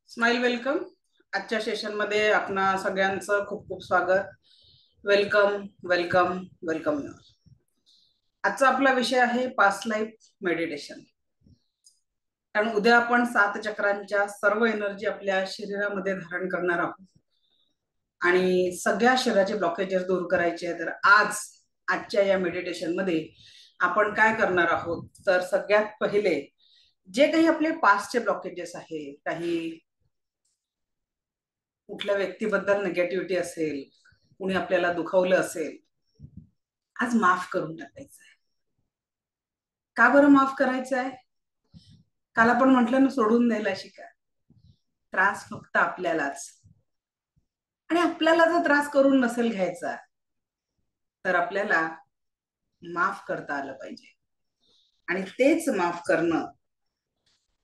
Smile welcome. आजच्या session मध्ये आपणा सगळ्यांचं खूप खूप स्वागत. Welcome welcome welcome. आजचा आपला विषय आहे पास्ट लाईफ मेडिटेशन. कारण उद्या आपण 7 चक्रांच्या सर्व एनर्जी आपल्या शरीरामध्ये धारण करणार आहोत आणि सगळ्या शरीराचे ब्लॉकेजेस दूर करायचे आहेत. तर आजच्या या मेडिटेशन मध्ये आपण काय करणार आहोत, तर सगळ्यात पहिले जे काही आपले पास्टचे ब्लॉकेजेस आहे, काही कुठल्या व्यक्तीबद्दल निगेटिव्हिटी असेल, कुणी आपल्याला दुखवलं असेल, आज माफ करून टाकायचं आहे. का बरं माफ करायचं आहे? काल आपण म्हटलं ना, सोडून द्यायला शिका. त्रास फक्त आपल्यालाच, आणि आपल्याला जर त्रास करून नसेल घ्यायचा तर आपल्याला माफ करता आलं पाहिजे. आणि तेच माफ करणं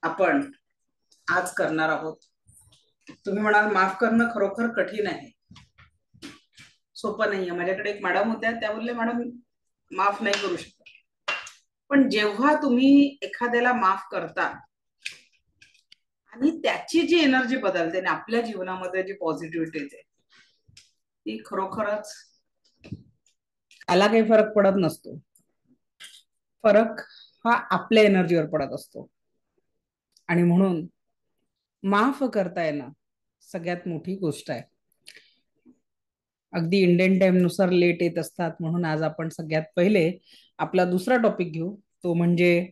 आपण आज करणार आहोत. तुम्ही म्हणाल माफ करणं खरोखर कठीण आहे, सोपं नाहीये. माझ्याकडे एक मॅडम होत्या, त्या बोलले मॅडम माफ नाही करू शकत. पण जेव्हा तुम्ही एखाद्याला माफ करता आणि त्याची जी एनर्जी बदलते आणि आपल्या जीवनामध्ये जी पॉझिटिव्हिटी येते, ती खरोखरच त्याला काही फरक पडत नसतो. फरक हा आपल्या एनर्जीवर पडत असतो. आणि म्हणून माफ करता येणं सगळ्यात मोठी गोष्ट आहे. अगदी इंडियन टाइम नुसार लेट येत असतात, म्हणून आज आपण सगळ्यात पहिले आपला दुसरा टॉपिक घेऊ, तो म्हणजे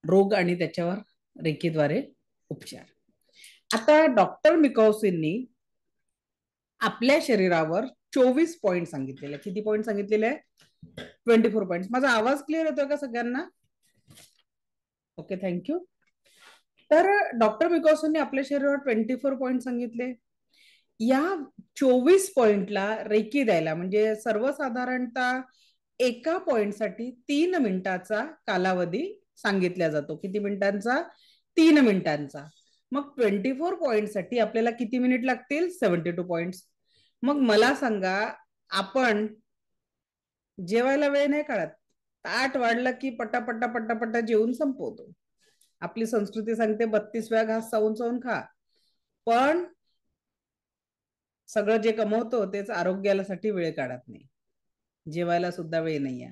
रोग आणि त्याच्यावर रेकीद्वारे उपचार. आता डॉक्टर मिकॉसिननी आपल्या शरीरावर 24 पॉइंट सांगितलेले. किती पॉइंट सांगितलेले आहे? 24 पॉइंट. माझा आवाज क्लिअर येतोय का सगळ्यांना? Okay, thank you. तर डॉक्टर मिकॉसिननी आपल्या शरीरावर 24 पॉइंट सांगितले. या 24 पॉइंटला रेकी द्यायला म्हणजे सर्वसाधारणतः एका पॉइंटसाठी 3 मिनिटाचा कालावधी सांगितला जातो. किती मिनिटांचा? 3 मिनिटांचा. मग 24 पॉइंटसाठी आपल्याला किती मिनिट लागतील? 72 पॉइंट्स. मग मला सांगा, आपण जेवायला वेळ नाही काढत, ताट वाढलं की पटापटा पटापटा जेवून संपवतो. आपली संस्कृती सांगते 32 घास चावून चावून खा. पण सगळं जे कमवतो तेच आरोग्यासाठी वेळ काढत नाही, जेवायला सुद्धा वेळ नाहीये.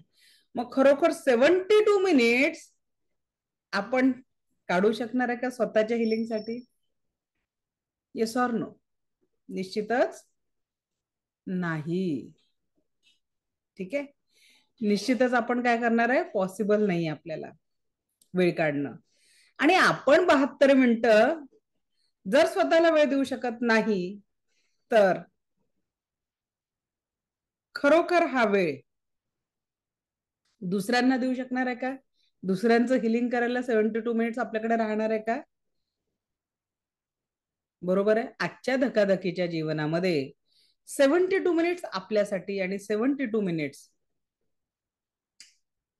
मग खरोखर 72 मिनिट्स आपण काढू शकणार आहे का स्वतःच्या हिलिंगसाठी? Yes or no? निश्चितच नाही. ठीक आहे, निश्चितच आपण काय करणार आहे, पॉसिबल नाही आपल्याला वेळ काढणं. आणि आपण 72 मिनिटं जर स्वतःला वेळ देऊ शकत नाही, तर खरोखर हा वेळ दुसऱ्यांना देऊ शकणार आहे का? दुसऱ्यांचं हिलिंग करायला 72 मिनिट्स आपल्याकडे राहणार आहे का? बरोबर आहे. आजच्या धकाधकीच्या जीवनामध्ये 72 मिनिट्स आपल्यासाठी आणि 72 मिनिट्स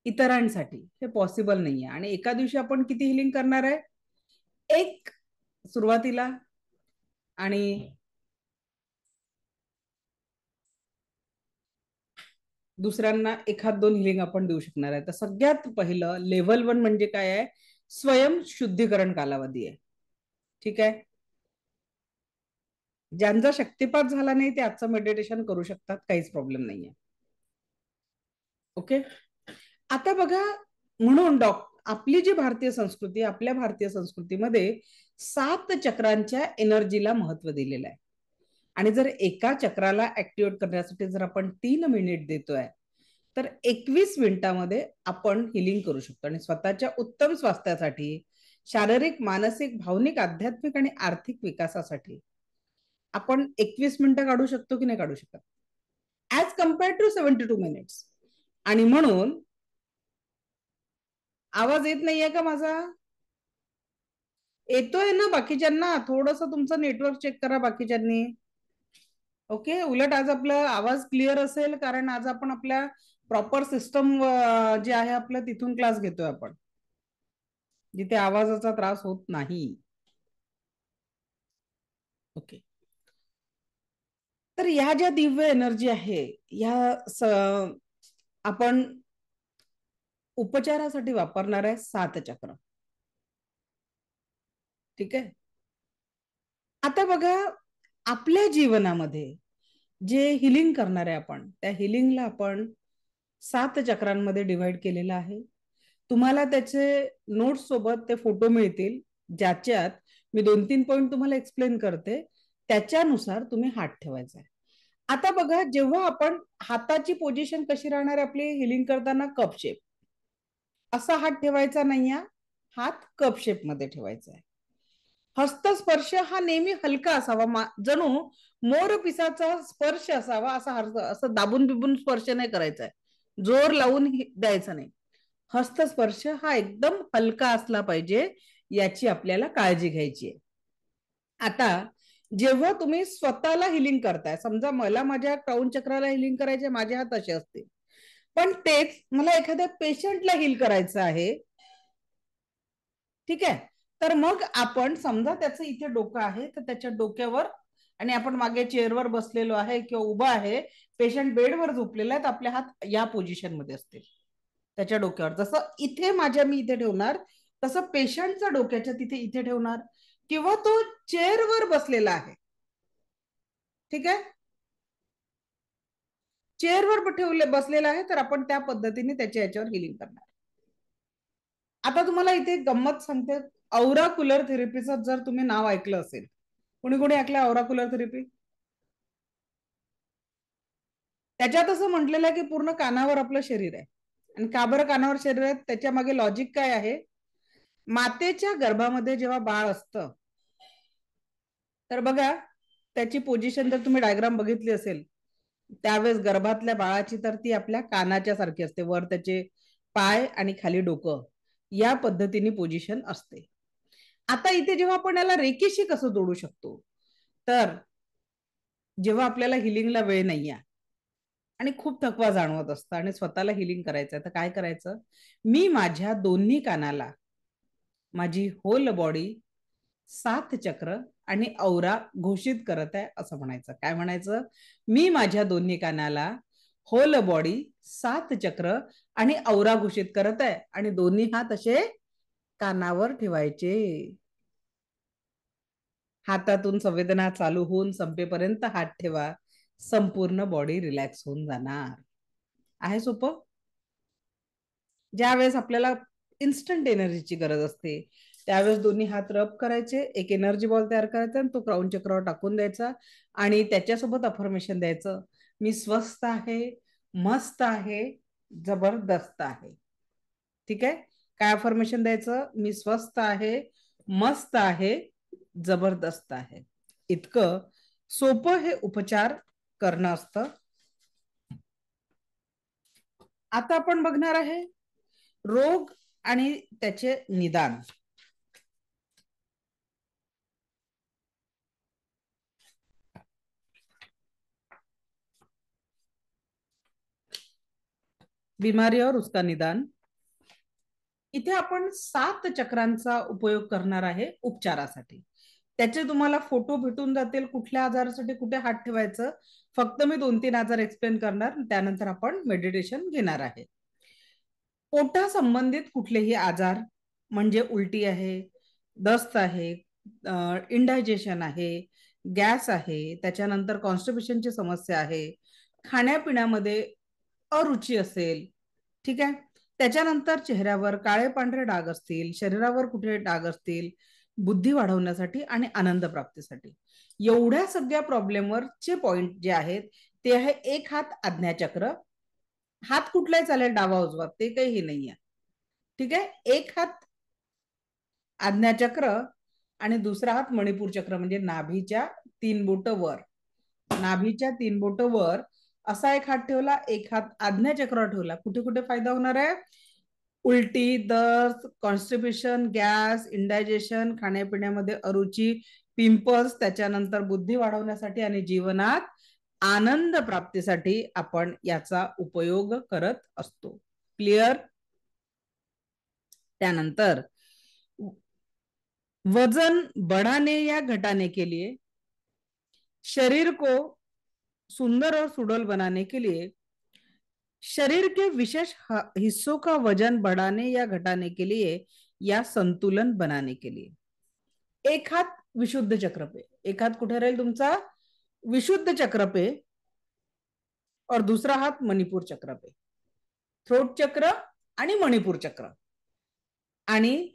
इतरांसाठी हे पॉसिबल नाहीये. आणि एका दिवशी आपण किती हिलिंग करणार आहे? एक सुरुवातीला, आणि दुसऱ्यांना एखाद दोन हिलिंग आपण देऊ शकणार आहे. तर सगळ्यात पहिलं लेव्हल 1 म्हणजे काय आहे? स्वयं शुद्धीकरण कालावधी आहे. ठीक आहे, ज्यांचा शक्तिपात झाला नाही ते आजचं मेडिटेशन करू शकतात, काहीच प्रॉब्लेम नाहीये. ओके, आता बघा, म्हणून आपली जी भारतीय संस्कृती, आपल्या भारतीय संस्कृतीमध्ये 7 चक्रांच्या एनर्जीला महत्व दिलेलं आहे. आणि जर एका चक्राला ऍक्टिव्हेट करण्यासाठी जर आपण 3 मिनिट देतोय, तर 21 मिनिटांमध्ये आपण हिलिंग करू शकतो. आणि स्वतःच्या उत्तम स्वास्थ्यासाठी, शारीरिक, मानसिक, भावनिक, आध्यात्मिक आणि आर्थिक विकासासाठी आपण 21 मिनिटं काढू शकतो की नाही काढू शकत, ऍज कम्पेअर्ड टू 72 मिनिट्स. आणि म्हणून आवाज येत नाहीये का माझा? येतोय ना बाकीच्यांना? थोडस तुमचं नेटवर्क चेक करा बाकीच्यांनी. ओके, उलट आज आपला आवाज क्लिअर असेल, कारण आज आपण आपल्या प्रॉपर सिस्टम जे आहे आपलं तिथून क्लास घेतोय आपण, जिथे आवाजाचा त्रास होत नाही. ओके, तर ह्या ज्या दिव्य एनर्जी आहे, ह्या आपण उपचारासाठी वापरणार आहे 7 चक्र. ठीक आहे, आता बघा, आपल्या जीवनामध्ये जे हिलिंग करणार आहे आपण, त्या हिलिंगला आपण 7 चक्रांमध्ये डिव्हाइड केलेलं आहे. तुम्हाला त्याचे नोट्स सोबत ते फोटो मिळतील, ज्याच्यात मी 2-3 पॉइंट तुम्हाला एक्सप्लेन करते. त्याच्यानुसार तुम्ही हात ठेवायचा आहे. आता बघा, जेव्हा आपण हाताची पोझिशन कशी राहणार आपली हिलिंग करताना, कप शेप. असा हात ठेवायचा नाही, हात कप शेप मध्ये ठेवायचा आहे. हस्तस्पर्श हा नेहमी हलका असावा, जणू मोर पिसाचा स्पर्श असावा. असा असं दाबून बिबून स्पर्श नाही करायचा आहे, जोर लावून द्यायचा नाही. हस्तस्पर्श हा एकदम हलका असला पाहिजे, याची आपल्याला काळजी घ्यायची आहे. आता जेव्हा तुम्ही स्वतःला हिलिंग करताय, समजा मला माझ्या क्राऊन चक्राला हिलिंग करायचे, माझे हात असे असतील, पण तेच मला एखाद्या पेशंटला हिल करायचं आहे, ठीक आहे, तर मग आपण समजा त्याचं इथे डोकं आहे, तर त्याच्या डोक्यावर, आणि आपण मागे चेअरवर बसलेलो आहे किंवा उभा आहे, पेशंट बेडवर झोपलेला आहे, आपले हात या पोझिशन मध्ये असतील त्याच्या डोक्यावर. जसं इथे मी इथे ठेवणार, तसं पेशंटच्या डोक्याच्या तिथे इथे ठेवणार, किंवा तो चेअरवर बसलेला आहे, ठीक आहे, चेअरवर बसलेला आहे, तर आपण त्या पद्धतीने त्याच्या याच्यावर हिलिंग करणार. आता तुम्हाला इथे गंमत सांगते, औराकुलर थेरपीचं जर तुम्ही नाव ऐकलं असेल, कुणी कुणी ऐकलं औराकुलर थेरपी? त्याच्यात असं म्हटलेलं आहे की पूर्ण कानावर आपलं शरीर आहे. आणि का बरं कानावर शरीर आहे, त्याच्या मागे लॉजिक काय आहे? मातेच्या गर्भामध्ये जेव्हा बाळ असतं, तर बघा त्याची पोझिशन जर तुम्ही डायग्राम बघितली असेल, त्यावेळेस गर्भातल्या बाळाची तर ती आपल्या कानाच्या सारखी असते, वर त्याचे पाय आणि खाली डोकं, या पद्धतीने पोझिशन असते. आता इथे जेव्हा आपण याला रेकीशी कसं जोडू शकतो, तर जेव्हा आपल्याला हिलिंगला वेळ नाहीये आणि खूप थकवा जाणवत असतं आणि स्वतःला हिलिंग करायचं, तर काय करायचं? मी माझ्या दोन्ही कानाला माझी होल बॉडी 7 चक्र आणि औरा घोषित करत आहे, असं म्हणायचं. काय म्हणायचं? मी माझ्या दोन्ही कानाला होल बॉडी 7 चक्र आणि औरा घोषित करत आहे, आणि दोन्ही हात असे कानावर ठेवायचे. हातातून संवेदना चालू होऊन संपेपर्यंत हात ठेवा, संपूर्ण बॉडी रिलॅक्स होऊन जाणार आहे. सोपं. ज्यावेळेस आपल्याला इन्स्टंट एनर्जीची गरज असते, त्यावेळेस दोन्ही हात रब करायचे, एक एनर्जी बॉल तयार करायचा आणि तो क्राऊन चक्रावर टाकून द्यायचा, आणि त्याच्यासोबत अफर्मेशन द्यायचं, मी स्वस्थ आहे, मस्त आहे, जबरदस्त आहे. ठीक आहे. काय अफर्मेशन द्यायचं? मी स्वस्थ आहे, मस्त आहे, जबरदस्त आहे. इतकं सोपं हे उपचार करणं असतं. आता आपण बघणार आहे रोग आणि त्याचे निदान. बीमारी और उसका निदान. इथे आपण 7 चक्रांचा उपयोग करणार आहे उपचारासाठी. त्याचे तुम्हाला फोटो भेटून जातील, कुठल्या आजारासाठी कुठे हात ठेवायचं. फक्त मी 2-3 आजार एक्सप्लेन करणार, त्यानंतर आपण मेडिटेशन घेणार आहे. पोटा संबंधित कुठलेही आजार, म्हणजे उलटी आहे, दस्त आहे, इंडायजेशन आहे, गॅस आहे, त्याच्यानंतर कॉन्स्टिपेशनची समस्या आहे, खाण्यापिण्यामध्ये अरुची असेल, ठीक आहे, त्याच्यानंतर चेहऱ्यावर काळे पांढरे डाग असतील, शरीरावर कुठे डाग असतील, बुद्धी वाढवण्यासाठी आणि आनंद प्राप्तीसाठी, एवढ्या सगळ्या प्रॉब्लेमवरचे पॉइंट जे आहेत, ते आहे एक हात आज्ञाचक्र. हात कुठलाही चालेल, डावा उजवा ते काही नाहीये, ठीक आहे. एक हात आज्ञाचक्र आणि दुसरा हात मणिपूर चक्र, म्हणजे नाभीच्या 3 बोट वर, नाभीच्या 3 बोट वर असा एक हात ठेवला, एक हात आज्ञाचक्रावर ठेवला. कुठे कुठे फायदा होणार आहे? उलटी, दस्त, कॉन्स्टिपेशन, गॅस, इंडायजेशन, खाण्यापिण्यामध्ये अरुची, पिंपल्स, त्याच्यानंतर बुद्धी वाढवण्यासाठी आणि जीवनात आनंद प्राप्तीसाठी आपण याचा उपयोग करत असतो. क्लिअर? त्यानंतर वजन बढ़ाने या घटाने के लिए, शरीर को सुंदर और सुडौल बनाने के लिए, शरीर के विशेष हिस्सों का वजन बढ़ाने या घटाने के लिए, या संतुलन बनाने के लिए, एक हात विशुद्ध चक्र पे, एक हात कुठे राहील तुमचा विशुद्ध चक्र पे और दूसरा हात मणिपूर चक्र पे, थ्रोट चक्र आणि मणिपूर चक्र. आणि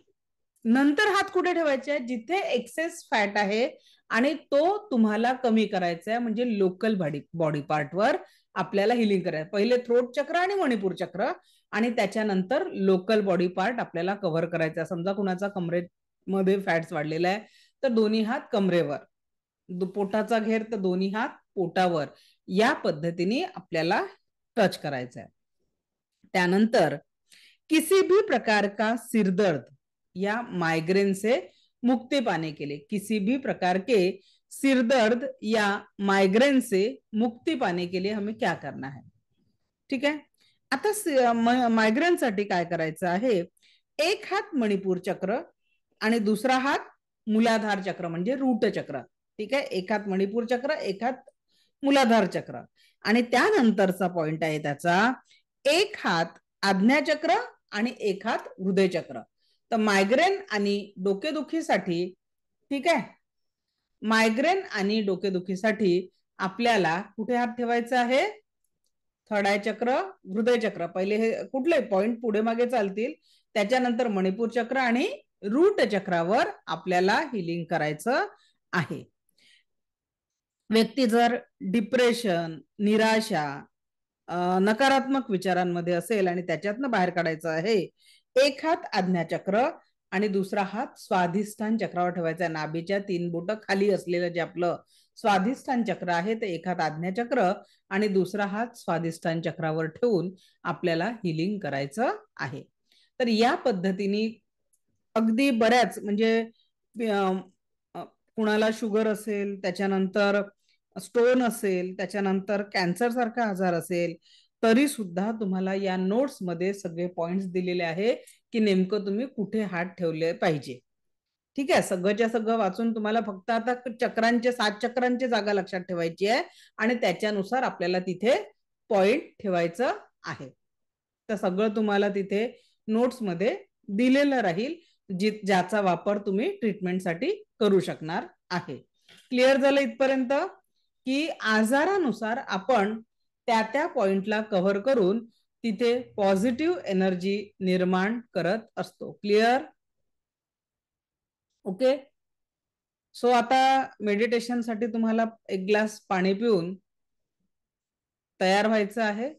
नंतर हात कुठे ठेवायचे जिथे एक्सेस फॅट आहे आणि तो तुम्हाला कमी करायचा आहे, म्हणजे लोकल बॉडी पार्टवर आपल्याला हिलिंग करायचं. पहिले थ्रोट चक्र आणि मणिपूर चक्र आणि त्याच्यानंतर लोकल बॉडी पार्ट आपल्याला कव्हर करायचा. समजा कुणाचा कमरेमध्ये फॅट्स वाढलेला आहे तर दोन्ही हात कमरेवर, पोटाचा घेर तर दोन्ही हात पोटावर, या पद्धतीने आपल्याला टच करायचा है. त्यानंतर किसी भी प्रकार का सिरदर्द या माइग्रेन से मुक्ति पाने के लिए, किसी भी प्रकार के सिरदर्द या माइग्रेन से मुक्ति पाने के लिए हमें क्या करना है. ठीक आहे. आता मायग्रेन साठी काय करायचं आहे, एक हात मणिपूर चक्र आणि दुसरा हात मूलाधार चक्र म्हणजे रूट चक्र. ठीक आहे. एक हात मणिपूर चक्र, एक हात मूलाधार चक्र. आणि त्यानंतरचा पॉइंट आहे त्याचा, एक हात आज्ञाचक्र आणि एक हात हृदय चक्र. तर मायग्रेन आणि डोकेदुखीसाठी, ठीक आहे, मायग्रेन आणि डोकेदुखीसाठी आपल्याला कुठे हात ठेवायचा आहे, थर्ड आय चक्र, हृदय चक्र. पहिले हे कुठले पॉइंट पुढे मागे चालतील, त्याच्यानंतर मणिपूर चक्र आणि रूट चक्रावर आपल्याला हिलिंग करायचं आहे. व्यक्ती जर डिप्रेशन, निराशा, नकारात्मक विचारांमध्ये असेल आणि त्याच्यातनं बाहेर काढायचं आहे, एक हात आज्ञाचक्र आणि दुसरा हात स्वाधिष्ठान चक्रावर ठेवायचा. नाभीच्या 3 बोट खाली असलेलं जे आपलं स्वाधिष्ठान चक्र आहे ते एक हात आज्ञाचक्र आणि दुसरा हात स्वाधिष्ठान चक्रावर ठेवून आपल्याला हिलिंग करायचं आहे. तर या पद्धतीने अगदी बऱ्याच, म्हणजे कुणाला शुगर असेल, त्याच्यानंतर स्टोन असेल, त्याच्यानंतर कॅन्सर सारखा आजार असेल, तरी सुद्धा तुम्हाला या नोट्स मध्ये सगळे पॉइंट्स दिलेले आहे की नेमकं तुम्ही कुठे हात ठेवले पाहिजे. ठीक आहे. सगळंच्या सगळं वाचून तुम्हाला फक्त आता चक्रांचे 7 चक्रांची जागा लक्षात ठेवायची आहे आणि त्याच्यानुसार आपल्याला तिथे पॉइंट ठेवायचं आहे. तर सगळं तुम्हाला तिथे नोट्स मध्ये दिलेलं राहील, ज्याचा वापर तुम्ही ट्रीटमेंटसाठी करू शकणार आहे. क्लिअर झालं इथपर्यंत की आजारानुसार आपण त्या त्या पॉइंटला कव्हर करून तिथे पॉझिटिव्ह एनर्जी निर्माण करत असतो. क्लिअर? ओके. सो आता मेडिटेशन साठी तुम्हाला एक ग्लास पाणी पिऊन तयार व्हायचं आहे.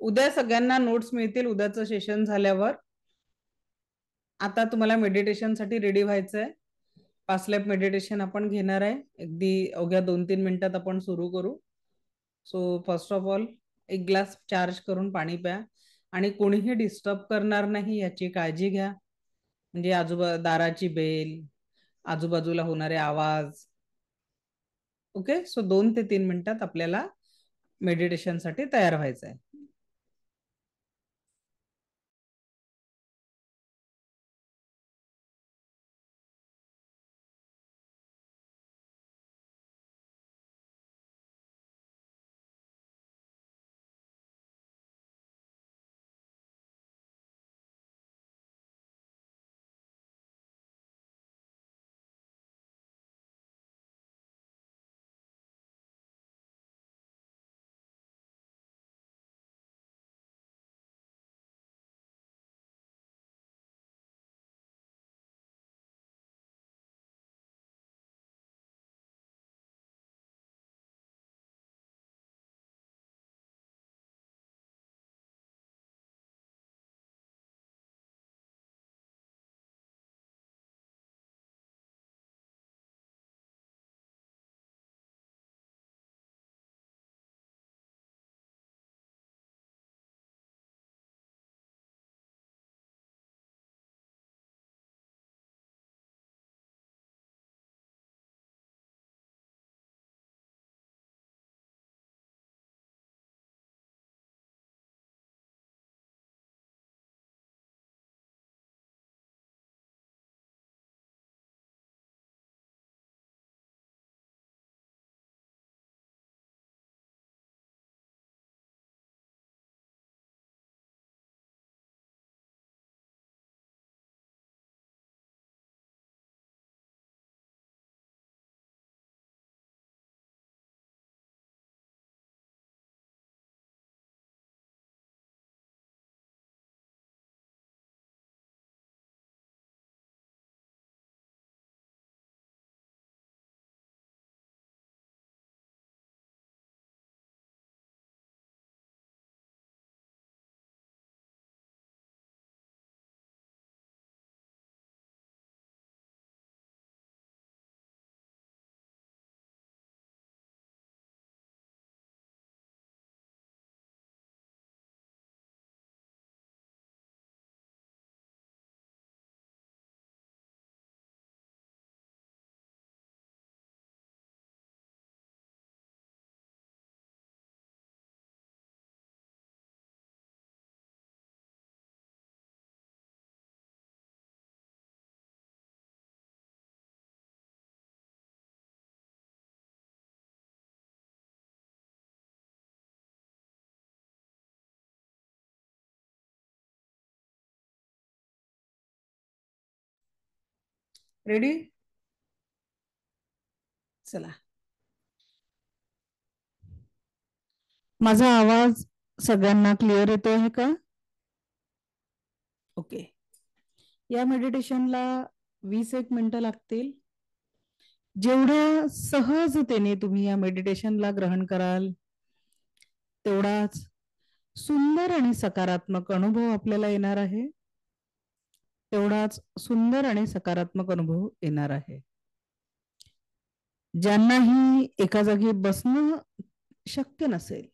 उद्या सगळ्यांना नोट्स मिळतील उद्याचं सेशन झाल्यावर. आता तुम्हाला मेडिटेशन साठी रेडी व्हायचं आहे. पास्ट लाईफ मेडिटेशन आपण घेणार आहे. अगदी अवघ्या 2-3 मिनिटात आपण सुरू करू. सो फर्स्ट ऑफ ऑल एक ग्लास चार्ज करून पाणी प्या आणि कोणीही डिस्टर्ब करणार नाही याची काळजी घ्या. म्हणजे दाराची बेल, आजूबाजूला होणारे आवाज. ओके. सो 2 ते 3 मिनिटात आपल्याला मेडिटेशन साठी तयार व्हायचं आहे. रेडी? चला. माझा आवाज सगळ्यांना क्लिअर येतो आहे का? ओके. या मेडिटेशनला 20 मिनिटं लागतील. जेवढ्या सहजतेने तुम्ही या मेडिटेशनला ग्रहण कराल तेवढाच सुंदर आणि सकारात्मक अनुभव आपल्याला येणार आहे. तेवढाच सुंदर आणि सकारात्मक अनुभव येणार आहे. ज्यांनाही एका जागी बसणं शक्य नसेल,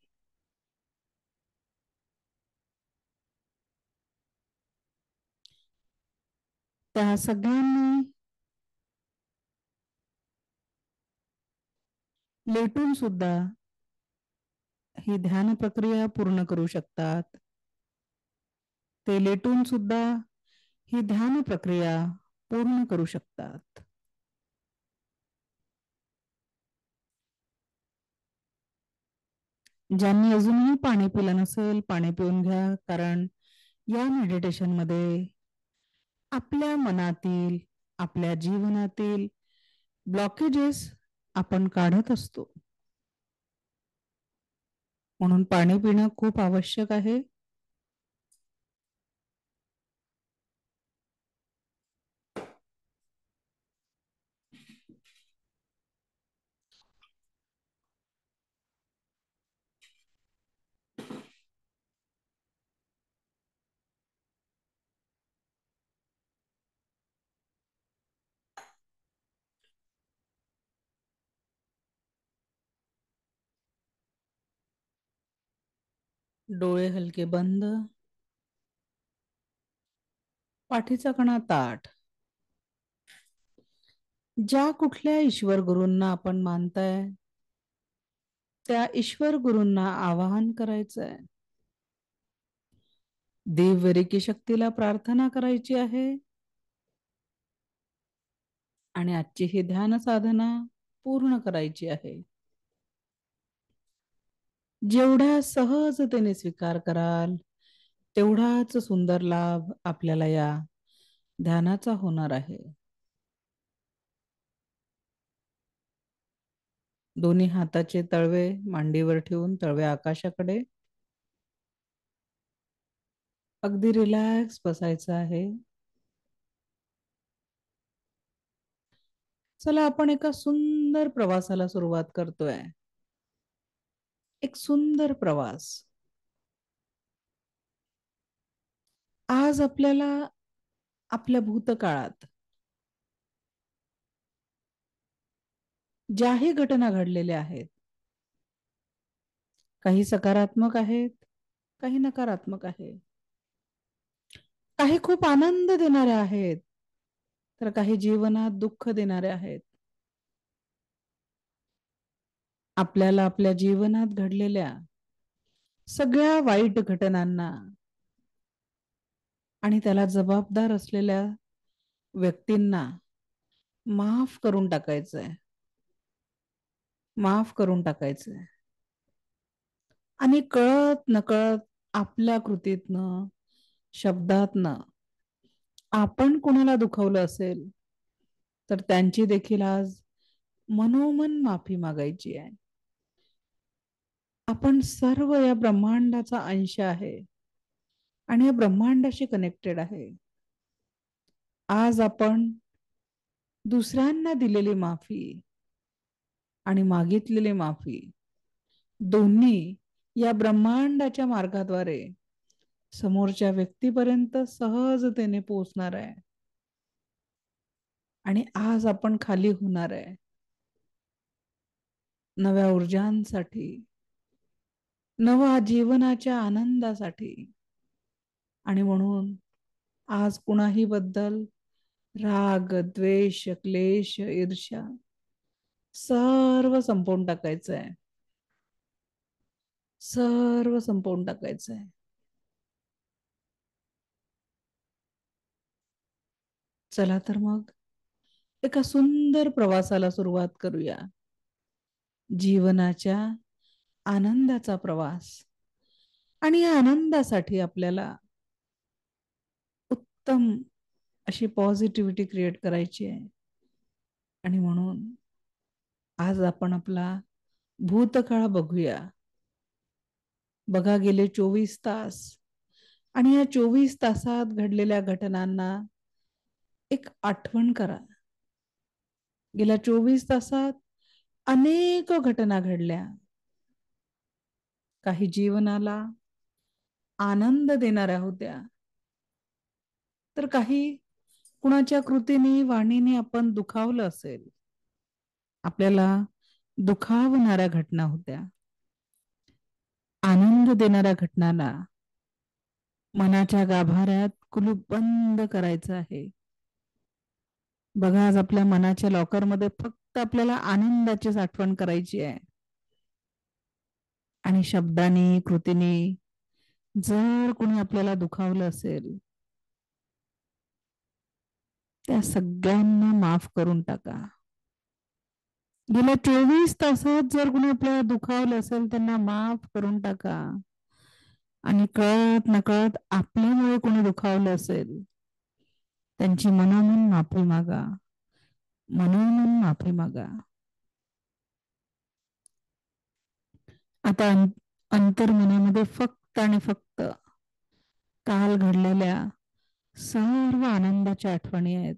त्या सगळ्यांनी लेटून सुद्धा ही ध्यान प्रक्रिया पूर्ण करू शकतात. ते लेटून सुद्धा ही ध्यान प्रक्रिया पूर्ण करू शकतात. ज्यांनी अजूनही पाणी पिलं नसेल, पाणी पिऊन घ्या, कारण या मेडिटेशन मध्ये आपल्या मनातील, आपल्या जीवनातील ब्लॉकेजेस आपण काढत असतो. म्हणून पाणी पिणं खूप आवश्यक आहे. डोळे हलके बंद, पाठीचा कणा ताठ. ज्या कुठल्या ईश्वर गुरूंना आपण मानताय त्या ईश्वर गुरूंना आवाहन करायचंय. देववरिकी शक्तीला प्रार्थना करायची आहे आणि आजची ही ध्यान साधना पूर्ण करायची आहे. जेवढ्या सहजतेने स्वीकार कराल तेवढाच सुंदर लाभ आपल्याला या ध्यानाचा होणार आहे. दोन्ही हाताचे तळवे मांडीवर ठेवून तळवे आकाशाकडे अगदी रिलॅक्स बसायचं आहे. चला, आपण एका सुंदर प्रवासाला सुरुवात करतोय. एक सुंदर प्रवास. आज आपल्याला आपल्या भूतकाळात ज्याही घटना घडलेल्या आहेत, काही सकारात्मक आहेत, काही नकारात्मक आहेत, काही खूप आनंद देणाऱ्या आहेत, तर काही जीवनात दुःख देणाऱ्या आहेत. आपल्याला आपल्या जीवनात घडलेल्या सगळ्या वाईट घटनांना आणि त्याला जबाबदार असलेल्या व्यक्तींना माफ करून टाकायचंय. माफ करून टाकायचंय. आणि कळत नकळत आपल्या कृतीतनं, शब्दातनं आपण कोणाला दुखवलं असेल तर त्यांची देखील आज मनोमन माफी मागायची आहे. आपण सर्व या ब्रह्मांडाचा अंश आहे आणि या ब्रह्मांडाशी कनेक्टेड आहे. आज आपण दुसऱ्यांना दिलेली माफी आणि मागितलेली माफी दोन्ही या ब्रह्मांडाच्या मार्गाद्वारे समोरच्या व्यक्तीपर्यंत सहजतेने पोहोचणार आहे. आणि आज आपण खाली होणार आहे नव्या ऊर्जांसाठी, नवा जीवनाच्या आनंदासाठी. आणि म्हणून आज कुणाही बद्दल राग, द्वेष, क्लेश, ईर्ष्या सर्व संपवून टाकायचंय. सर्व संपवून टाकायचंय. चला तर मग एका सुंदर प्रवासाला सुरुवात करूया. जीवनाच्या आनंदाचा प्रवास. आणि या आनंदासाठी आपल्याला उत्तम अशी पॉझिटिव्हिटी क्रिएट करायची आहे. आणि म्हणून आज आपण आपला भूतकाळ बघूया. बघा, गेले 24 तास आणि या 24 तासात घडलेल्या घटनांना एक आठवण करा. गेल्या 24 तासात अनेक घटना घडल्या. काही जीवनाला आनंद देणाऱ्या होत्या, तर काही कुणाच्या कृतीने वाणीने आपण दुखावलं असेल, आपल्याला दुखावणाऱ्या घटना होत्या. आनंद देणाऱ्या घटनाला मनाच्या गाभाऱ्यात कुलूप बंद करायचं आहे. बघा, आज आपल्या मनाच्या लॉकरमध्ये फक्त आपल्याला आनंदाचीच आठवण करायची आहे. आणि शब्दाने कृतीने जर कोणी आपल्याला दुखावलं असेल, त्या सगळ्यांना माफ करून टाका. गेल्या 24 तासात जर कोणी आपल्याला दुखावलं असेल, त्यांना माफ करून टाका. आणि कळत नकळत आपल्यामुळे कोणी दुखावलं असेल, त्यांची मनोमन माफी मागा. मनोमन माफी मागा. आता अंतर्मनामध्ये फक्त आणि फक्त काल घडलेल्या सर्व आनंदाच्या आठवणी आहेत.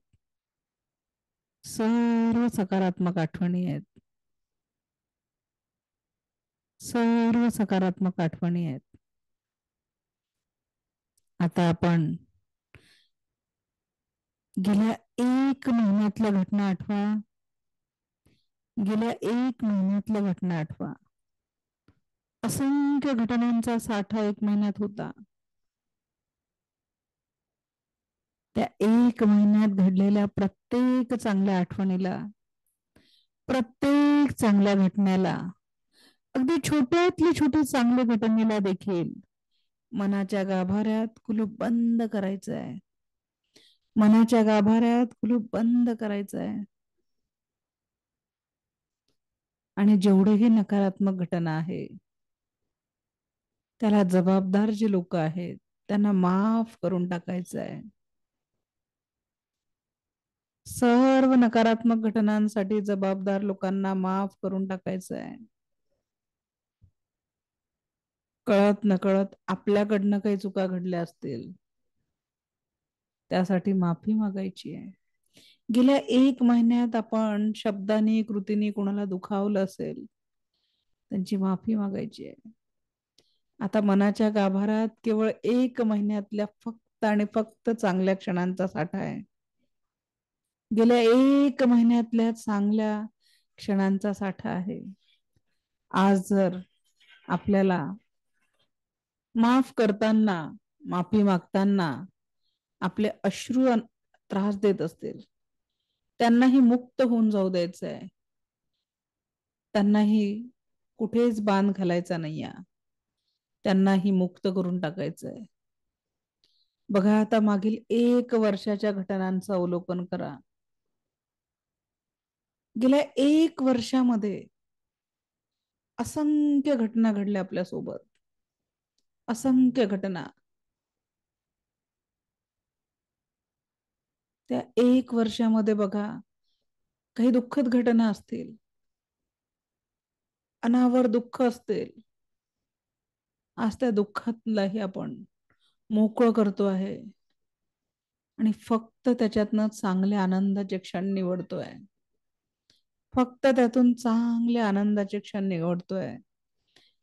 सर्व सकारात्मक आठवणी आहेत. सर्व सकारात्मक आठवणी आहेत. आता आपण गेल्या 1 महिन्यातल्या घटना आठवा. गेल्या 1 महिन्यातल्या घटना आठवा. असंख्य घटनांचा साठा 1 महिन्यात होता. त्या 1 महिन्यात घडलेल्या प्रत्येक चांगल्या आठवणीला, प्रत्येक चांगल्या घटनेला, अगदी छोट्यातली छोटी चांगल्या घटनेला देखील मनाच्या गाभाऱ्यात कुलूप बंद करायचं आहे. मनाच्या गाभाऱ्यात कुलूप बंद करायचं आहे. आणि जेवढेही नकारात्मक घटना आहे, त्याला जबाबदार जे लोक आहेत, त्यांना माफ करून टाकायचं आहे. सर्व नकारात्मक घटनांसाठी जबाबदार लोकांना माफ करून टाकायचं आहे. कळत नकळत आपल्याकडनं काही चुका घडल्या असतील, त्यासाठी माफी मागायची आहे. गेल्या 1 महिन्यात आपण शब्दाने कृतीने कोणाला दुखावलं असेल, त्यांची माफी मागायची आहे. आता मनाच्या गाभाऱ्यात केवळ 1 महिन्यातल्या फक्त आणि फक्त चांगल्या क्षणांचा साठा आहे. गेल्या 1 महिन्यातल्या चांगल्या क्षणांचा साठा आहे. आज जर आपल्याला माफ करताना, माफी मागताना आपले अश्रू त्रास देत असतील, त्यांनाही मुक्त होऊन जाऊ द्यायचं आहे. त्यांनाही कुठेच बांध घालायचा नाहीये. त्यांनाही मुक्त करून टाकायचं आहे. बघा, आता मागील 1 वर्षाच्या घटनांचं अवलोकन करा. गेल्या 1 वर्षामध्ये असंख्य घटना घडल्या आपल्यासोबत. असंख्य घटना. त्या 1 वर्षामध्ये बघा, काही दुःखद घटना असतील, अनावर दुःख असतील. आज त्या दुःखातलाही आपण मोकळं करतो आहे आणि फक्त त्याच्यातनं चांगले आनंदाचे क्षण निवडतोय. फक्त त्यातून चांगले आनंदाचे क्षण निवडतोय,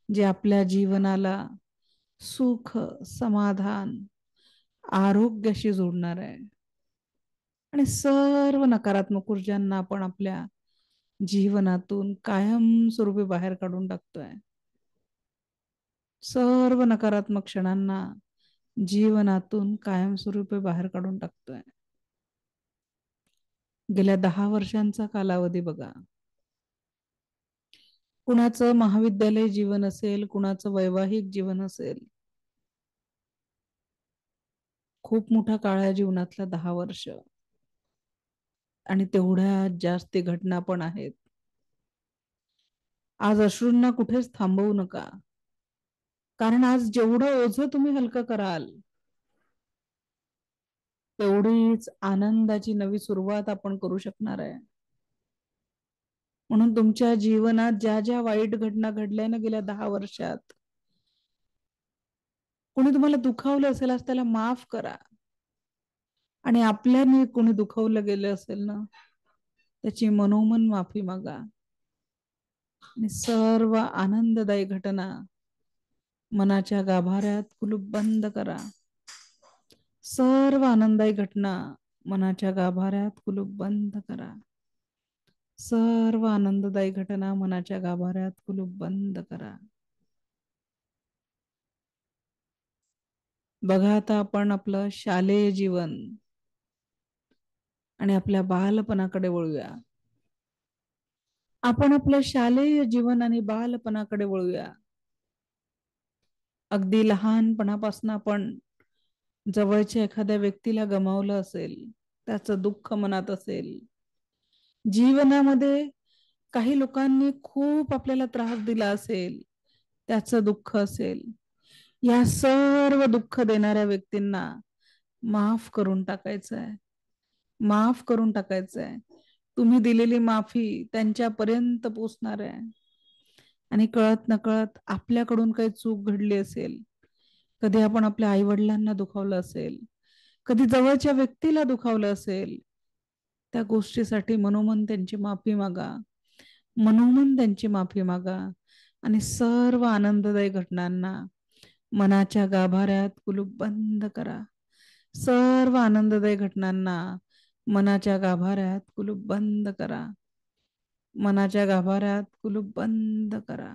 जे आपल्या जीवनाला सुख, समाधान, आरोग्याशी जोडणार आहे. आणि सर्व नकारात्मक ऊर्जांना आपण आपल्या जीवनातून कायमस्वरूपी बाहेर काढून टाकतोय. सर्व नकारात्मक क्षणांना जीवनातून कायमस्वरूपी बाहेर काढून टाकतोय. गेल्या 10 वर्षांचा कालावधी बघा. कुणाचं महाविद्यालय जीवन असेल, कुणाचं वैवाहिक जीवन असेल. खूप मोठा काळ आहे जीवनातला 10 वर्ष. आणि तेवढ्या जास्ती घटना पण आहेत. आज अश्रूंना कुठेच थांबवू नका. कारण आज जेवढं ओझं तुम्ही हलकं कराल, तेवढीच आनंदाची नवी सुरुवात आपण करू शकणार आहे. म्हणून तुमच्या जीवनात ज्या ज्या वाईट घटना घडल्या ना गेल्या 10 वर्षात, कोणी तुम्हाला दुखावलं असेल आज त्याला माफ करा. आणि आपल्याने कोणी दुखावलं गेलं असेल ना, त्याची मनोमन माफी मागा. आणि सर्व आनंददायी घटना मनाच्या गाभाऱ्यात कुलूप बंद करा. सर्व आनंददायी घटना मनाच्या गाभाऱ्यात कुलूप बंद करा. सर्व आनंददायी घटना मनाच्या गाभाऱ्यात कुलूप बंद करा. बघा आता आपण आपलं शालेय जीवन आणि आपल्या बालपणाकडे वळूया. आपण आपल्या शालेय जीवन आणि बालपणाकडे वळूया. अगदी लहानपणापासून आपण जवळच्या एखाद्या व्यक्तीला गमावलं असेल, त्याचं दुःख मनात असेल. जीवनामध्ये काही लोकांनी खूप आपल्याला त्रास दिला असेल, त्याचं दुःख असेल. या सर्व दुःख देणाऱ्या व्यक्तींना माफ करून टाकायचं आहे. माफ करून टाकायचं आहे. तुम्ही दिलेली माफी त्यांच्यापर्यंत पोचणार आहे. आणि कळत नकळत आपल्याकडून काही चूक घडली असेल, कधी आपण आपल्या आई वडिलांना दुखावलं असेल, कधी जवळच्या व्यक्तीला दुखावलं असेल, त्या गोष्टीसाठी मनोमन त्यांची माफी मागा. मनोमन त्यांची माफी मागा. आणि सर्व आनंददायी घटनांना मनाच्या गाभाऱ्यात कुलूप बंद करा. सर्व आनंददायी घटनांना मनाच्या गाभाऱ्यात कुलूप बंद करा. मनाच्या गाभाऱ्यात कुलूप बंद करा.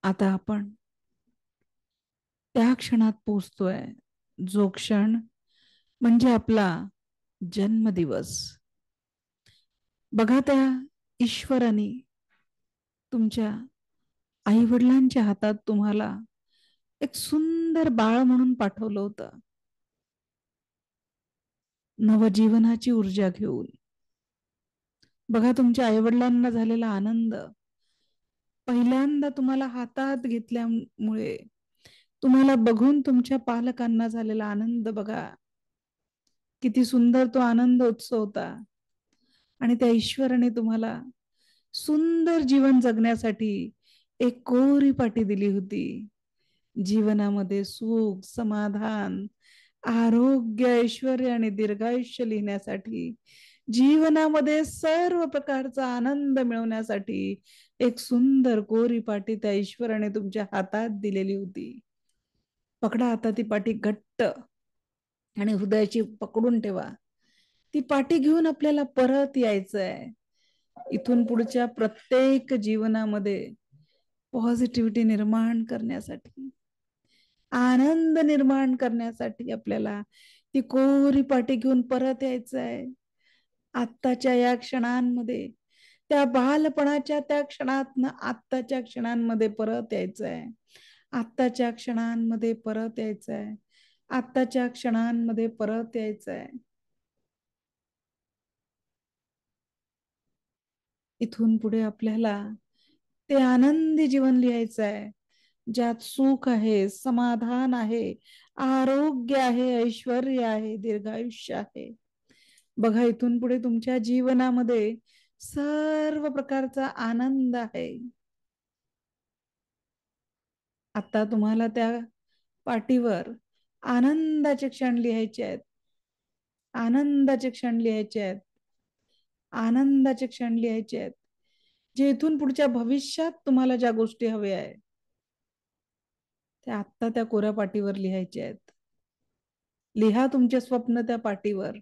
आता आपण त्या क्षणात पोचतोय, जो क्षण म्हणजे आपला जन्मदिवस. बघा, त्या ईश्वराने तुमच्या आई वडिलांच्या हातात तुम्हाला एक सुंदर बाळ म्हणून पाठवलं होतं, नवजीवनाची ऊर्जा घेऊन. बघा, तुमच्या आई वडिलांना झालेला आनंद पहिल्यांदा तुम्हाला हातात घेतल्यामुळे तुम्हाला बघून तुमच्या पालकांना झालेला आनंद बघा. किती सुंदर तो आनंद उत्सव होता. आणि त्या ईश्वराने तुम्हाला सुंदर जीवन जगण्यासाठी एक कोरी पाटी दिली होती. जीवनामध्ये सुख, समाधान, आरोग्य, ऐश्वर्य आणि दीर्घायुष्य लिहिण्यासाठी, जीवनामध्ये सर्व प्रकारचा आनंद मिळवण्यासाठी एक सुंदर कोरी पाटी त्या ईश्वराने तुमच्या हातात दिलेली होती. पकडा आता ती पाटी घट्ट आणि हृदयाची पकडून ठेवा. ती पाटी घेऊन आपल्याला परत यायचंय. इथून पुढच्या प्रत्येक जीवनामध्ये पॉझिटिव्हिटी निर्माण करण्यासाठी, आनंद निर्माण करण्यासाठी आपल्याला ती कोरी पाटी घेऊन परत यायचंय. आत्ताच्या या क्षणांमध्ये, त्या बालपणाच्या त्या क्षणातनं आत्ताच्या क्षणांमध्ये परत यायचंय. आत्ताच्या क्षणांमध्ये परत यायचंय. आत्ताच्या क्षणांमध्ये परत यायचंय. इथून पुढे आपल्याला ते आनंदी जीवन लिहायचं आहे, ज्यात सुख आहे, समाधान आहे, आरोग्य आहे, ऐश्वर्य आहे, दीर्घायुष्य आहे. बघा, इथून पुढे तुमच्या जीवनामध्ये सर्व प्रकारचा आनंद आहे. आता तुम्हाला त्या पाटीवर आनंदाचे क्षण लिहायचे आहेत. आनंदाचे क्षण लिहायचे आहेत. आनंदाचे क्षण लिहायचे आहेत, जे इथून पुढच्या भविष्यात तुम्हाला ज्या गोष्टी हव्या आहेत, त्या आत्ता त्या कोऱ्या पाटीवर लिहायच्या आहेत. लिहा तुमचे स्वप्न त्या पाटीवर.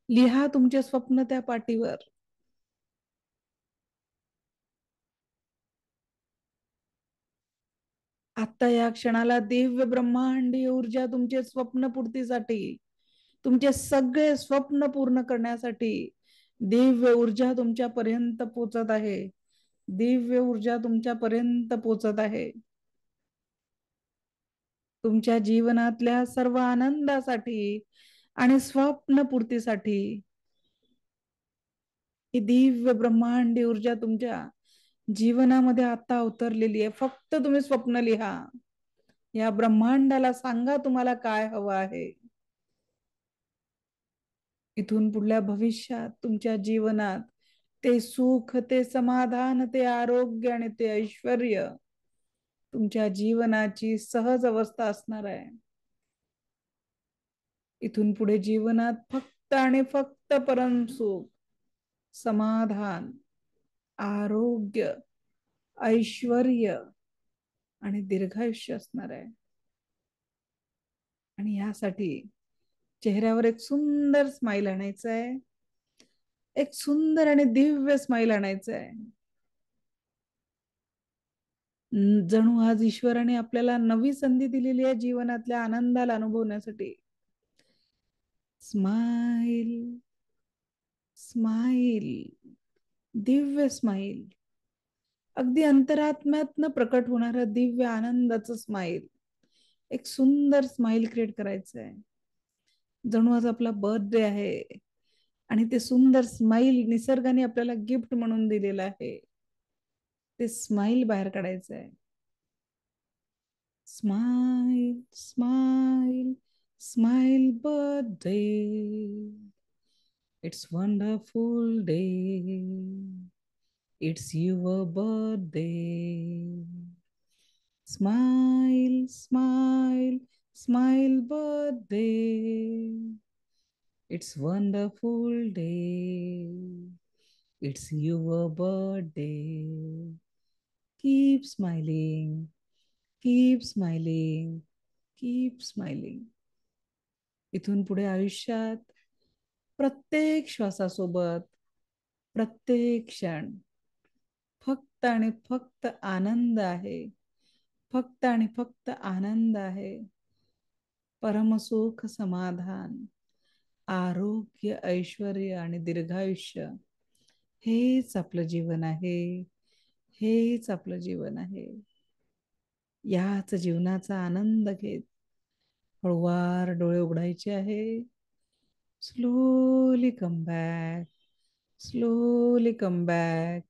लिहा तुमचे स्वप्न त्या पाटीवर. आता या क्षणाला दिव्य ब्रह्मांडीय ऊर्जा तुमचे स्वप्नपूर्तीसाठी, तुमचे सगळे स्वप्न पूर्ण करण्यासाठी दिव्य ऊर्जा तुमच्यापर्यंत पोचत आहे. दिव्य ऊर्जा तुमच्यापर्यंत पोचत आहे. तुमच्या जीवनातल्या सर्व आनंदासाठी आणि स्वप्नपूर्तीसाठी ही दिव्य ब्रह्मांडी ऊर्जा तुमच्या जीवनामध्ये आता उतरलेली आहे. फक्त तुम्ही स्वप्न लिहा. या ब्रह्मांडाला सांगा तुम्हाला काय हवं आहे. इथून पुढल्या भविष्यात तुमच्या जीवनात ते सुख, ते समाधान, ते आरोग्य आणि ते ऐश्वर तुमच्या जीवनाची सहज अवस्था असणार आहे. इथून पुढे जीवनात फक्त आणि फक्त परम सुख, समाधान, आरोग्य, ऐश्वर आणि दीर्घायुष्य असणार आहे. आणि यासाठी चेहऱ्यावर एक सुंदर स्माइल आणायचं आहे. एक सुंदर आणि दिव्य स्माइल आणायचं आहे. जणू आज ईश्वराने आपल्याला नवी संधी दिलेली आहे जीवनातल्या आनंदाला अनुभवण्यासाठी. स्माइल, स्माइल, दिव्य स्माइल, अगदी अंतरात्म्यातनं प्रकट होणारा दिव्य आनंदाचं स्माइल. एक सुंदर स्माइल क्रिएट करायचं आहे. जणू आज आपला बर्थडे आहे आणि ते सुंदर स्माइल निसर्गाने आपल्याला गिफ्ट म्हणून दिलेलं आहे. ते स्माइल बाहेर काढायचं आहे. Smile, smile, smile birthday. It's wonderful day. It's your birthday. Smile, smile, smile birthday. It's wonderful day. It's your birthday. Keep smiling, keep smiling, keep smiling. इथून पुढे आयुष्यात प्रत्येक श्वासासोबत प्रत्येक क्षण फक्त आणि फक्त आनंद आहे. फक्त आणि फक्त आनंद आहे. परमसुख, समाधान, आरोग्य, ऐश्वर आणि दीर्घायुष्य हेच आपलं जीवन आहे. हेच आपलं जीवन आहे. याच जीवनाचा आनंद घेत हळूवार डोळे उघडायचे आहे. Slowly come back, slowly come back,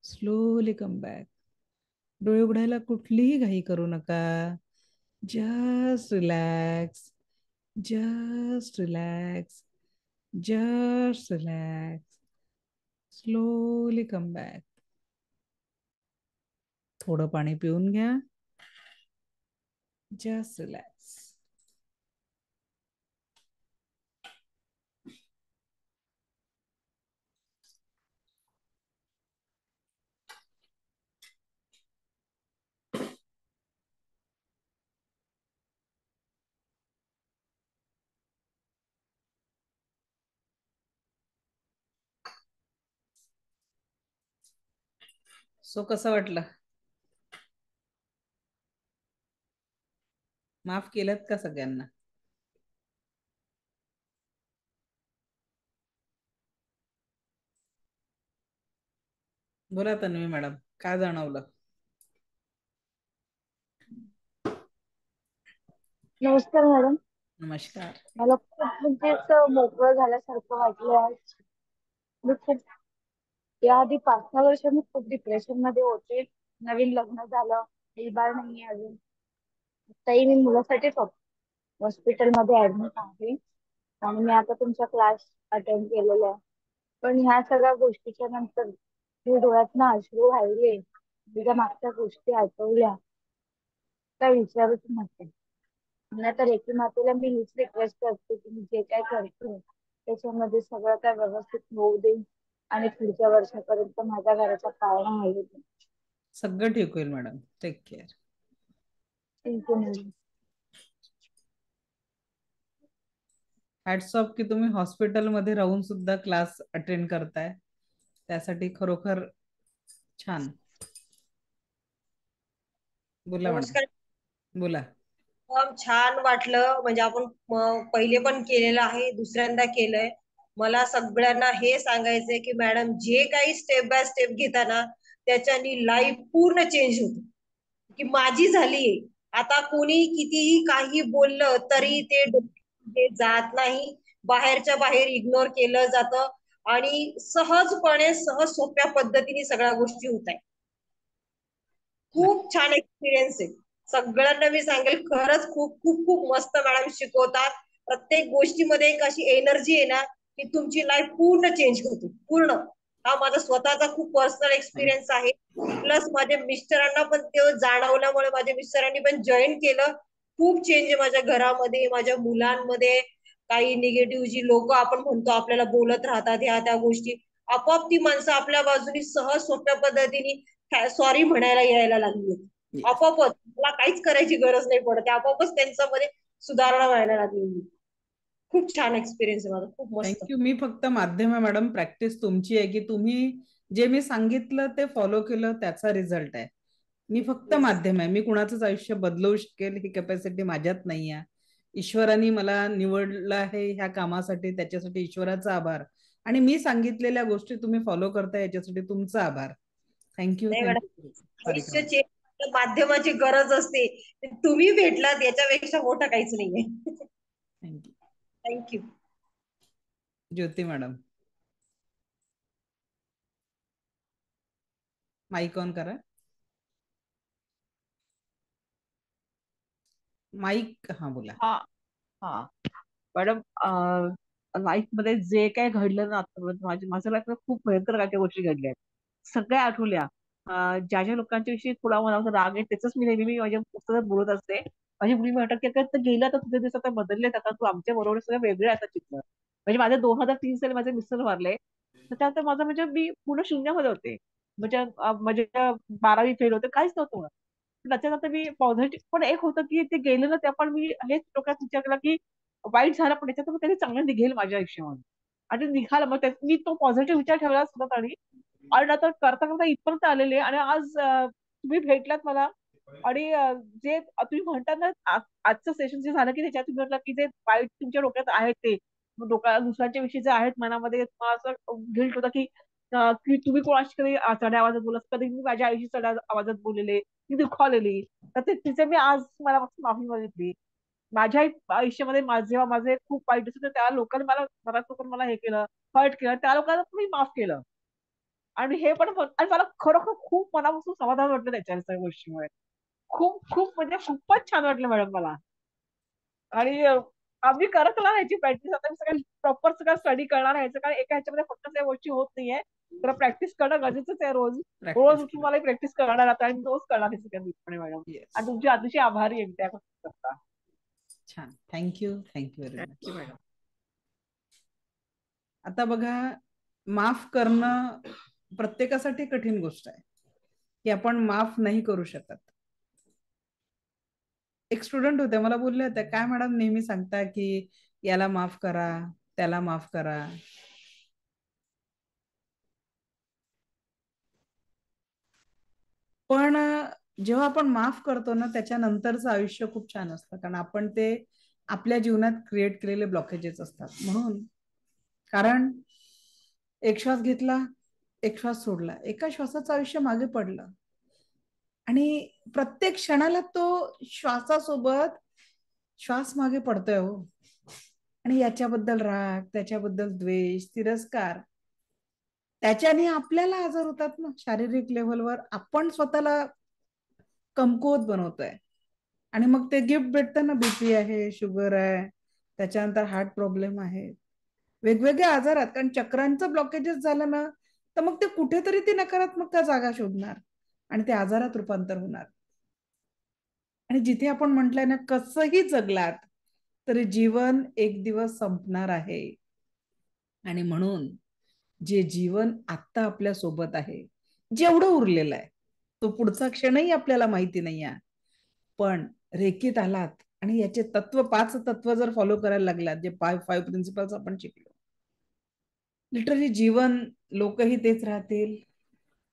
slowly come back. डोळे उघडायला कुठलीही घाई करू नका. Just relax, just relax, just relax. Slowly come back. थोडं पाणी पिऊन घ्या. Just relax. सो कसं वाटलं? माफ केलं का सगळ्यांना? बोला तन्वी मॅडम, काय जाणवलं? नमस्कार मॅडम. नमस्कार. मला खूप म्हणजे असं मोकळं झाल्यासारखं वाटलं आज. मी खूप याआधी 5-6 वर्ष मी खूप डिप्रेशन मध्ये होते. नवीन लग्न झालं, बाळ नाहीये अजून. ताई मी मुलासाठीच हॉस्पिटलमध्ये ऍडमिट आहे आणि मी आता तुमचा क्लास अटेंड केलेला आहे. पण ह्या सगळ्या गोष्टीच्या नंतर मी डोळ्यातनं अश्रू वाहिले. तुझ्या मागच्या गोष्टी आठवल्या, काय विचारूच नका. मला तर एकी मातेला मी हीच रिक्वेस्ट करते की मी जे काय करते त्याच्यामध्ये सगळं काय व्यवस्थित होऊ दे आणि पुढच्या वर्षापर्यंत माझ्या घराचा पाळणा हलू दे. सगळं ठीक होईल madam. Take care. Thank you madam. Hats off की तुम्ही हॉस्पिटलमध्ये राहून सुद्धा क्लास अटेंड करताय. त्यासाठी खरोखर छान. बोला मॅडम, नमस्कार. बोला. छान वाटलं. म्हणजे आपण पहिले पण केलेलं आहे, दुसऱ्यांदा केलंय. मला सगळ्यांना हे सांगायचंय की मॅडम जे काही स्टेप बाय स्टेप घेता ना त्याच्यानी लाईफ पूर्ण चेंज होते. की माझी झालीये. आता कोणी कितीही काही बोललं तरी ते जात नाही. बाहेरच्या बाहेर इग्नोर केलं जातं आणि सहजपणे सहज सोप्या पद्धतीने सगळ्या गोष्टी होत आहेत. खूप छान एक्सपिरियन्स आहे. सगळ्यांना मी सांगेल खरंच खूप खूप खूप मस्त मॅडम शिकवतात. प्रत्येक गोष्टीमध्ये एक अशी एनर्जी आहे ना की तुमची लाईफ पूर्ण चेंज होते, पूर्ण. हा माझा स्वतःचा खूप पर्सनल एक्सपिरियन्स आहे. प्लस माझ्या मिस्टरांना पण ते जाणवल्यामुळे माझ्या मिस्टरांनी पण जॉईन केलं. खूप चेंज आहे माझ्या घरामध्ये, माझ्या मुलांमध्ये. काही निगेटिव्ह जी लोक आपण म्हणतो आपल्याला बोलत राहतात ह्या त्या गोष्टी, आपोआप ती माणसं आपल्या बाजूनी सहज सोप्या पद्धतीने सॉरी म्हणायला यायला लागली. Yes. आपोआपच मला काहीच करायची गरज नाही पडत, आपोआपच त्यांच्यामध्ये सुधारणा व्हायला लागली. खूप छान एक्सपिरियन्स आहे माझा, खूप मस्त. थँक्यू. मी फक्त माध्यम आहे मॅडम, प्रॅक्टिस तुमची आहे की तुम्ही जे मी सांगितलं ते फॉलो केलं त्याचा रिझल्ट आहे. मी फक्त Yes. माध्यम आहे, मी कुणाचंच आयुष्य बदलवू शकेल ही कॅपॅसिटी माझ्यात नाही आहे. ईश्वराने मला निवडलं आहे ह्या कामासाठी, त्याच्यासाठी ईश्वराचा आभार. आणि मी सांगितलेल्या गोष्टी तुम्ही फॉलो करताय याच्यासाठी तुमचा आभार. थँक्यू. नाही मॅडम, थँक्यू आयुष्य परिक्रमा. चेंज माध्यमाची गरज असते. तुम्ही भेटलात याच्यापेक्षा मोठं काहीच नाहीये. Thank you. Thank you. Jyoti madam, mic on करा. माईक, हा बोला. हा हा मॅडम, लाईफ मध्ये जे काय घडलं ना आतापर्यंत माझ्या लाईफ खूप भयंकर काय काय गोष्टी घडल्या आहेत, सगळ्या आठवल्या. ज्या ज्या लोकांच्या विषयी थोडा मला राग आहे त्याच मी नेहमी माझ्या पुस्तकात बोलत असते. माझी मुली म्हणतात की आता तर गेला तर तुझे दिवस आता बदललेत, आता तू आमच्या बरोबर सगळं वेगळे आता चित्र. म्हणजे माझे 2003 साली माझे मिस्टर वारले, तर त्यानंतर माझं म्हणजे मी पूर्ण शून्यामध्ये होते. म्हणजे 12वी फेल होते, काहीच नव्हतं. त्याच्यानंतर मी पॉझिटिव्ह पण एक होतं की ते गेलं ना, त्या पण मी हेच डोक्यात विचार केला की वाईट झालं पण त्याच्यातून कधी चांगलं निघेल माझ्या आयुष्यामध्ये. आणि निघाला मग मी तो पॉझिटिव्ह विचार ठेवला सतत. आणि आता करता करता इथपर्यंत आलेले आणि आज तुम्ही भेटलात मला. आणि जे तुम्ही म्हणतात ना, आजचं सेशन जे झालं की त्याच्यात तुम्ही म्हटलं की जे वाईट तुमच्या डोक्यात आहेत ते दुसऱ्यांच्या विषयी जे आहेत मनामध्ये, मला असं गिल्ट होतं की की तुम्ही कोणाशी कधी चढ्या आवाजात बोलत, कधी मी माझ्या आईशी चढ्या आवाजात बोललेले, ती दुखावलेली. तर ते तिचे मी आज मला माफी मागितली. माझ्या आयुष्यामध्ये जेव्हा माझे खूप वाईट दिसत होते, त्या लोकांनी मला बऱ्याच लोकांनी मला हे केलं, हर्ट केलं, त्या लोकांना मी माफ केलं. आणि हे पण आणि मला खरोखर खूप मनापासून समाधान वाटलं त्याच्या सगळ्या गोष्टीमुळे. खूप खूप म्हणजे खूपच छान वाटलं मॅडम मला. आणि आम्ही करत राहायची प्रॅक्टिस. आता मी सगळं प्रॉपर सगळं स्टडी करणार आहे, कारण एका ह्याच्यामध्ये फक्त त्या गोष्टी होत नाहीये. तर प्रॅक्टिस करणं गरजेचंच आहे रोज. रोज प्रॅक्टिस केली. तुम्हाला प्रॅक्टिस करणार आता आणि रोज करणार आहे सगळ्या मॅडम. आणि येस. तुमची अतिशय आभारी आहे त्या करता. छान. Thank you. Thank you very much. Thank you madam. आता बघा, माफ करणं प्रत्येकासाठी कठीण गोष्ट आहे की आपण माफ नाही करू शकत. एक स्टुडंट होते, मला बोलले होते, काय मॅडम नेहमी सांगता की याला माफ करा, त्याला माफ करा. पण जेव्हा आपण माफ करतो ना, त्याच्यानंतरचं आयुष्य खूप छान असतं, कारण आपण ते आपल्या जीवनात क्रिएट केलेले ब्लॉकेजेस असतात म्हणून. कारण एक श्वास घेतला, एक श्वास सोडला, एका श्वासाचं आयुष्य मागे पडलं आणि प्रत्येक क्षणाला तो श्वासासोबत श्वास मागे पडतोय हो. आणि याच्याबद्दल राग, त्याच्याबद्दल द्वेष, तिरस्कार, त्याच्याने आपल्याला आजार होतात ना शारीरिक लेव्हलवर. आपण स्वतःला कमकुवत बनवतोय. आणि मग ते गिफ्ट भेटतं ना, बीपी आहे, शुगर आहे, त्याच्यानंतर हार्ट प्रॉब्लेम आहे, वेगवेगळ्या आजारात. कारण चक्रांचं ब्लॉकेजेस झालं ना, तर मग ते कुठेतरी ती नकारात्मकता जागा शोधणार आणि ते आजारात रूपांतर होणार. आणि जिथे आपण म्हटलंय ना, कसंही जगलात तरी जीवन एक दिवस संपणार आहे. आणि म्हणून जे जीवन आत्ता आपल्या सोबत आहे, जेवढं उरलेलं आहे, तो पुढचा क्षणही आपल्याला माहिती नाही आहे. पण रेकीत आलात आणि याचे तत्व, 5 तत्व जर फॉलो करायला लागलात, जे 5 प्रिन्सिपल्स आपण शिकलो, लिटरली जीवन, लोकही तेच राहतील,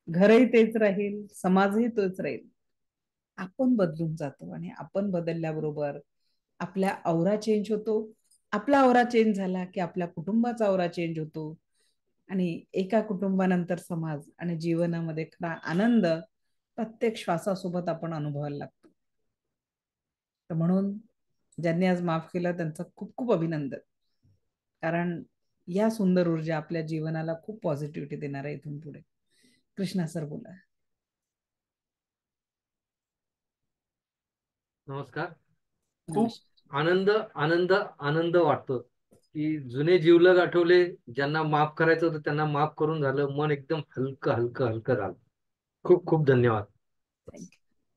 घरही तेच राहील, समाजही तोच राहील. आपण बदलून जातो आणि आपण बदलल्याबरोबर आपल्या औरा चेंज होतो. आपला औरा चेंज झाला की आपल्या कुटुंबाचा औरा चेंज होतो आणि एका कुटुंबानंतर समाज आणि जीवनामध्ये खरा आनंद प्रत्येक श्वासासोबत आपण अनुभवायला लागतो. तर म्हणून ज्यांनी आज माफ केलं त्यांचं खूप खूप अभिनंदन. कारण या सुंदर ऊर्जा आपल्या जीवनाला खूप पॉझिटिव्हिटी देणार आहे इथून पुढे. कृष्णा सर बोला. नमस्कार. खूप नमस्कार. आनंद आनंद आनंद वाटतो की जुने जीवलग आठवले, ज्यांना माफ करायचं होतं त्यांना माफ करून झालं, मन एकदम हलकं हलकं हलकं झालं. खूप खूप धन्यवाद.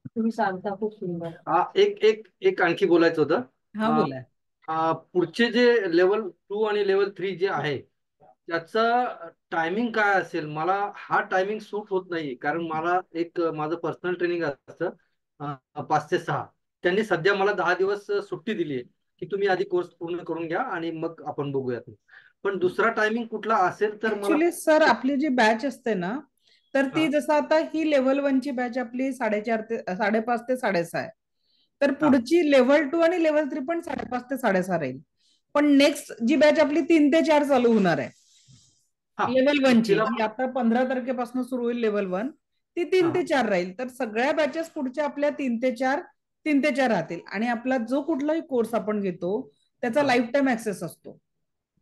तुम्ही सांगता खूप सुंदर. एक एक एक आणखी बोलायचं होतं. हा बोला. पुढचे जे लेवल 2 आणि लेवल 3 जे आहे त्याचं टायमिंग काय असेल? मला हा टायमिंग सूट होत नाही, कारण मला एक माझं पर्सनल ट्रेनिंग असतं 5 ते 6. त्यांनी सध्या मला 10 दिवस सुट्टी दिली आहे की तुम्ही आधी कोर्स पूर्ण करून घ्या आणि मग आपण बघूयात. पण दुसरा टायमिंग कुठला असेल तर मला. ऍक्च्युली सर आपली जी बॅच असते ना, तर ती हा. जसं आता ही लेव्हल 1 ची बॅच आपली 5:30 ते 6:30 आहे. तर पुढची लेव्हल 2 आणि लेव्हल 3 पण 5:30 ते 6:30 राहील. पण नेक्स्ट जी बॅच आपली 3 ते 4 चालू होणार आहे हा. लेव्हल 1 ची, तिला जी आता 15 तारखेपासून सुरू होईल लेव्हल 1, ती 3 ते 4 राहील. तर सगळ्या बॅचेस पुढच्या आपल्या 3 ते 4 राहतील. आणि आपला जो कुठलाही कोर्स आपण घेतो त्याचा लाईफ टाईम ऍक्सेस असतो.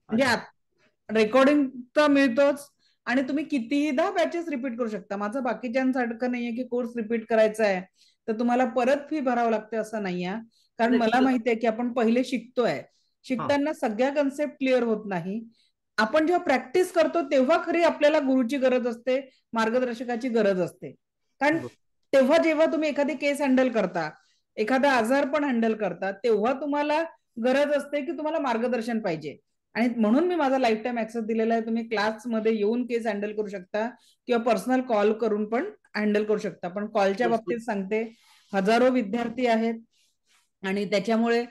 अच्छा. म्हणजे रेकॉर्डिंग तर मिळतोच, आणि तुम्ही कितीदा बॅचेस रिपीट करू शकता. माझं बाकीच्यांसारखं नाहीये की कोर्स रिपीट करायचा आहे तर तुम्हाला परत फी भरावं लागते, असं नाहीये. कारण नाही, मला माहिती आहे की आपण पहिले शिकतोय, हा. शिकताना सगळ्या कन्सेप्ट क्लिअर होत नाही. आपण जेव्हा प्रॅक्टिस करतो तेव्हा खरी आपल्याला गुरुची गरज असते, मार्गदर्शकाची गरज असते. कारण तेव्हा जेव्हा तुम्ही एखादी केस हँडल करता, एखादा आजार पण हँडल करता, तेव्हा तुम्हाला गरज असते की तुम्हाला मार्गदर्शन पाहिजे. आणि म्हणून मी माझा लाईफ टाईम ऍक्सेस दिलेला आहे. तुम्ही क्लासमध्ये येऊन केस हँडल करू शकता किंवा पर्सनल कॉल करून पण हँडल करू शकता. पण कॉलच्या बाबतीत सांगते, हजारो विद्यार्थी आहेत आणि त्याच्यामुळे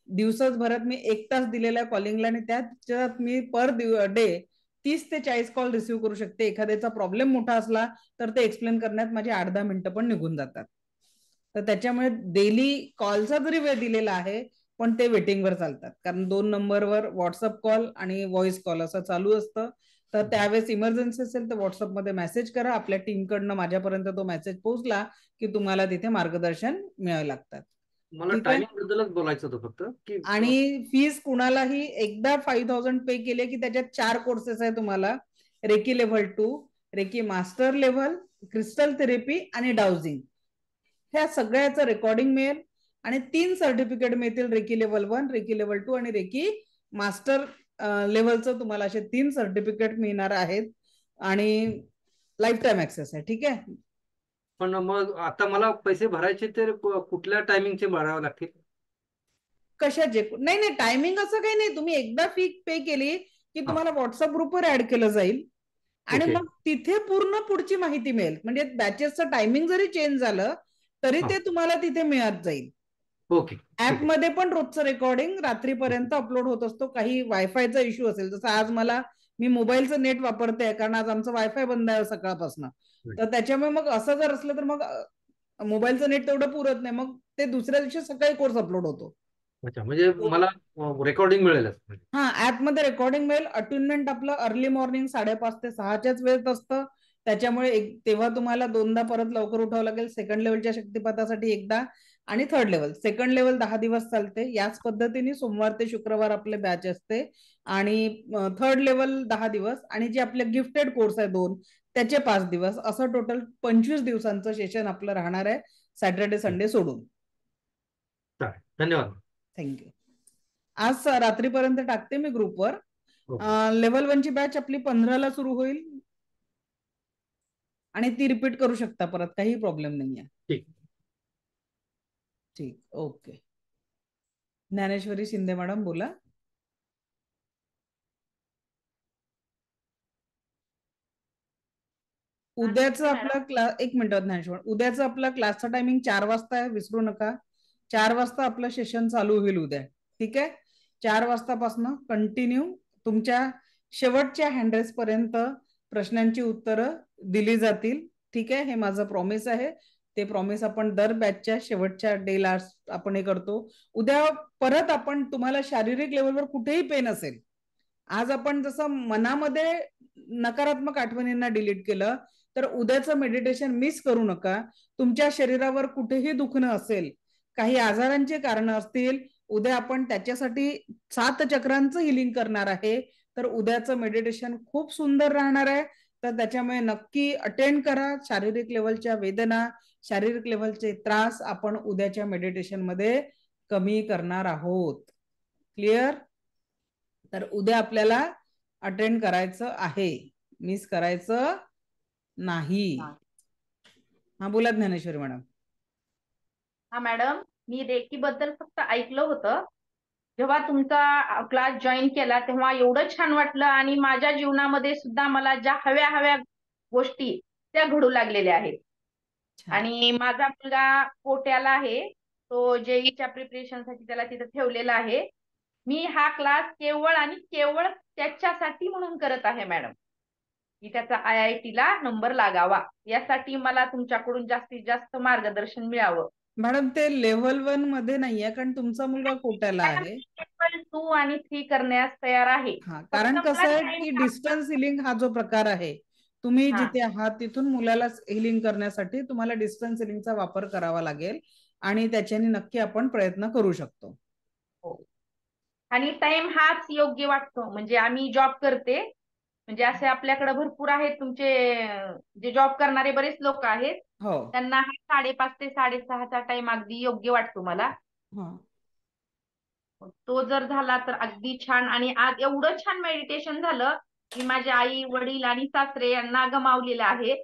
दिवसभरात मी 1 तास दिलेला कॉलिंगला, आणि त्याच्यात मी पर डे 30 ते 40 कॉल रिसिव्ह करू शकते. एखाद्याचा प्रॉब्लेम मोठा असला तर ते एक्सप्लेन करण्यात माझे 8-10 मिनिटं पण निघून जातात. तर त्याच्यामुळे डेली कॉलचा जरी वेळ दिलेला आहे, पण ते वेटिंगवर चालतात. कारण 2 नंबरवर व्हॉट्सअप कॉल आणि व्हॉइस कॉल असं चालू असतं. तर त्यावेळेस इमर्जन्सी असेल तर व्हॉट्सअपमध्ये मेसेज करा. आपल्या टीमकडनं माझ्यापर्यंत तो मेसेज पोहोचला की तुम्हाला तिथे मार्गदर्शन मिळावं लागतात. मला ठीक आहे. टायमिंग बद्दलच बोलायचं होतं फक्त की. आणि फीस कुणालाही एकदा 5,000 पे केले की त्याच्यात 4 कोर्सेस आहे तुम्हाला. Reiki level 2, reiki master level, crystal therapy आणि डाउजिंग. ह्या सगळ्याचं रेकॉर्डिंग मिळेल आणि 3 सर्टिफिकेट मिळतील. रेकी लेव्हल 1, रेकी लेव्हल 2 आणि रेकी मास्टर लेव्हलचं तुम्हाला असे 3 सर्टिफिकेट मिळणार आहेत. आणि लाईफ टाईम ऍक्सेस आहे. ठीक आहे. पण मग आता मला पैसे भरायचे तर कुठल्या टायमिंगचे भरावे लागतील? कशाचे? नाही नाही, टायमिंग असं काही नाही. तुम्ही एकदा फी पे केली की तुम्हाला व्हॉट्सअप ग्रुपवर ऍड केलं जाईल आणि मग तिथे पूर्ण पुढची माहिती मिळेल. म्हणजे बॅचेसचं टायमिंग जरी चेंज झालं तरी ते तुम्हाला तिथे मिळत जाईल. ओके. ऍपमध्ये पण रोजचं रेकॉर्डिंग रात्रीपर्यंत अपलोड होत असतो. काही वायफायचा इश्यू असेल, जसं आज मी मोबाईलचं नेट वापरते कारण आज आमचं वायफाय बंद आहे सकाळपासून. तर त्याच्यामुळे मग असं जर असलं तर मग मोबाईलचं नेट तेवढं पुरत नाही, मग ते दुसऱ्या दिवशी सकाळी कोर्स अपलोड होतो. अच्छा, म्हणजे मला रेकॉर्डिंग मिळेलच. हा, ऍपमध्ये रेकॉर्डिंग मिळेल. अटेंडमेंट आपलं अर्ली मॉर्निंग 5:30 ते 6च्याच वेळेत असतं. त्याच्यामुळे तेव्हा तुम्हाला 2दा परत लवकर उठावं लागेल. सेकंड लेवलच्या शक्तिपातासाठी एकदा आणि थर्ड लेवल. सेकंड लेवल 10 दिवस चालते. याच पद्धतीने सोमवार ते शुक्रवार आपले बॅच असते. आणि थर्ड लेवल 10 दिवस आणि जे आपले गिफ्टेड कोर्स आहे 2 त्याचे 5 दिवस, असं टोटल 25 दिवसांचं सेशन आपलं राहणार आहे, सॅटर्डे संडे सोडून. धन्यवाद. थँक्यू. आज रात्रीपर्यंत टाकते मी ग्रुपवर. लेव्हल 1 ची बॅच आपली 15ला सुरू होईल आणि ती रिपीट करू शकता परत, काही प्रॉब्लेम नाहीये. ठीक. ओके. ज्ञानेश्वरी शिंदे मॅडम बोला. उद्याचं आपला क्लास, 1 मिनिट ज्ञानेश्वर, उद्याचं आपला क्लासचा टायमिंग 4 वाजता आहे, विसरू नका. 4 वाजता आपलं सेशन चालू होईल उद्या. ठीक आहे. 4 वाजतापासून कंटिन्यू तुमच्या शेवटच्या हँडरेस पर्यंत प्रश्नांची उत्तरं दिली जातील. ठीक आहे. हे माझं प्रॉमिस आहे. ते प्रॉमिस आपण दर बॅचच्या शेवटच्या डेला आपण हे करतो. उद्या परत आपण तुम्हाला शारीरिक लेवलवर कुठेही पेन असेल, आज आपण जसं मनामध्ये नकारात्मक आठवणींना डिलीट केलं, तर उद्याचं मेडिटेशन मिस करू नका. तुमच्या शरीरावर कुठेही दुखणं असेल, काही आजारांचे कारण असतील, उद्या आपण त्याच्यासाठी 7 चक्रांचं हिलिंग करणार आहे. तर उद्याचं मेडिटेशन खूप सुंदर राहणार आहे. तर त्याच्यामुळे नक्की अटेंड करा. शारीरिक लेवलच्या वेदना, शारीरिक लेवलचे त्रास आपण उद्याच्या मेडिटेशन मध्ये कमी करणार आहोत. क्लिअर? तर उद्या आपल्याला अटेंड करायचं आहे, मिस करायचं नाही. हा बोला ज्ञानेश्वरी मॅडम. हा मॅडम, मी रेकी बद्दल फक्त ऐकलं होतं. जेव्हा तुमचा क्लास जॉईन केला तेव्हा एवढं छान वाटलं आणि माझ्या जीवनामध्ये सुद्धा मला ज्या हव्या हव्या गोष्टी त्या घडू लागलेल्या आहेत. छान. आणि माझा मुलगा कोट्याला आहे, तो जेईच्या प्रिपरेशनसाठी त्याला तिथं ठेवलेला आहे. मी हा क्लास केवळ आणि केवळ त्याच्यासाठी म्हणून करत आहे मॅडम, की त्याचा IIT ला नंबर लागावा, यासाठी मला तुमच्याकडून जास्तीत जास्त मार्गदर्शन मिळावं. मॅडम ते लेव्हल 1 मध्ये नाहीये, कारण तुमचा मुलगा कोट्याला आहे. लेवल 2 आणि 3 करण्यास तयार आहे. हा, फक्त कारण कसं मला आहे time की लागतो. डिस्टन्स हिलिंग हा जो प्रकार आहे, तुम्ही हा. जिथे आहात तिथून मुलाला हिलिंग करण्यासाठी तुम्हाला डिस्टन्स हिलिंगचा वापर करावा लागेल आणि त्याच्याने नक्की आपण प्रयत्न करू शकतो. हो. आणि टाइम हाच योग्य वाटतो. म्हणजे आम्ही जॉब करते, म्हणजे असे आपल्याकडे भरपूर आहेत तुमचे जे जॉब करणारे बरेच लोक आहेत, हो. त्यांना हा 5:30 ते 6:30चा टाइम अगदी योग्य वाटतो मला. हा. तो जर झाला तर अगदी छान. आणि आज एवढं छान मेडिटेशन झालं की माझे आई वडील आणि सासरे यांना गमावलेलं आहे.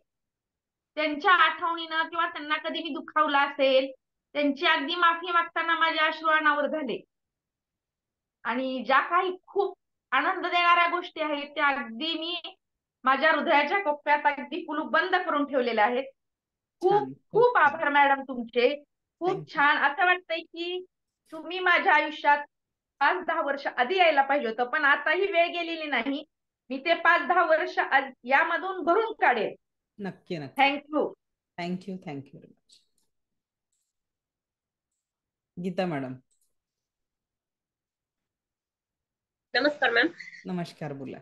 त्यांच्या आठवणीनं किंवा त्यांना कधी मी दुखावलं असेल, त्यांची अगदी माफी मागताना माझे अश्रू अनावर झाले. आणि ज्या काही खूप आनंद देणाऱ्या गोष्टी आहेत त्या अगदी मी माझ्या हृदयाच्या कोपऱ्यात अगदी कुलूप बंद करून ठेवलेल्या आहेत. खूप छान. खूप आभार मॅडम तुमचे. खूप Thank you. छान. असं वाटतंय की तुम्ही माझ्या आयुष्यात 5-10 वर्ष आधी यायला पाहिजे होतं, पण आता ही वेळ गेलेली नाही. मी ते 5-10 वर्ष यामधून भरून काढेल. नक्की नक्की. Thank you. Thank you very much. Geeta madam. नमस्कार मॅम. नमस्कार, बोला.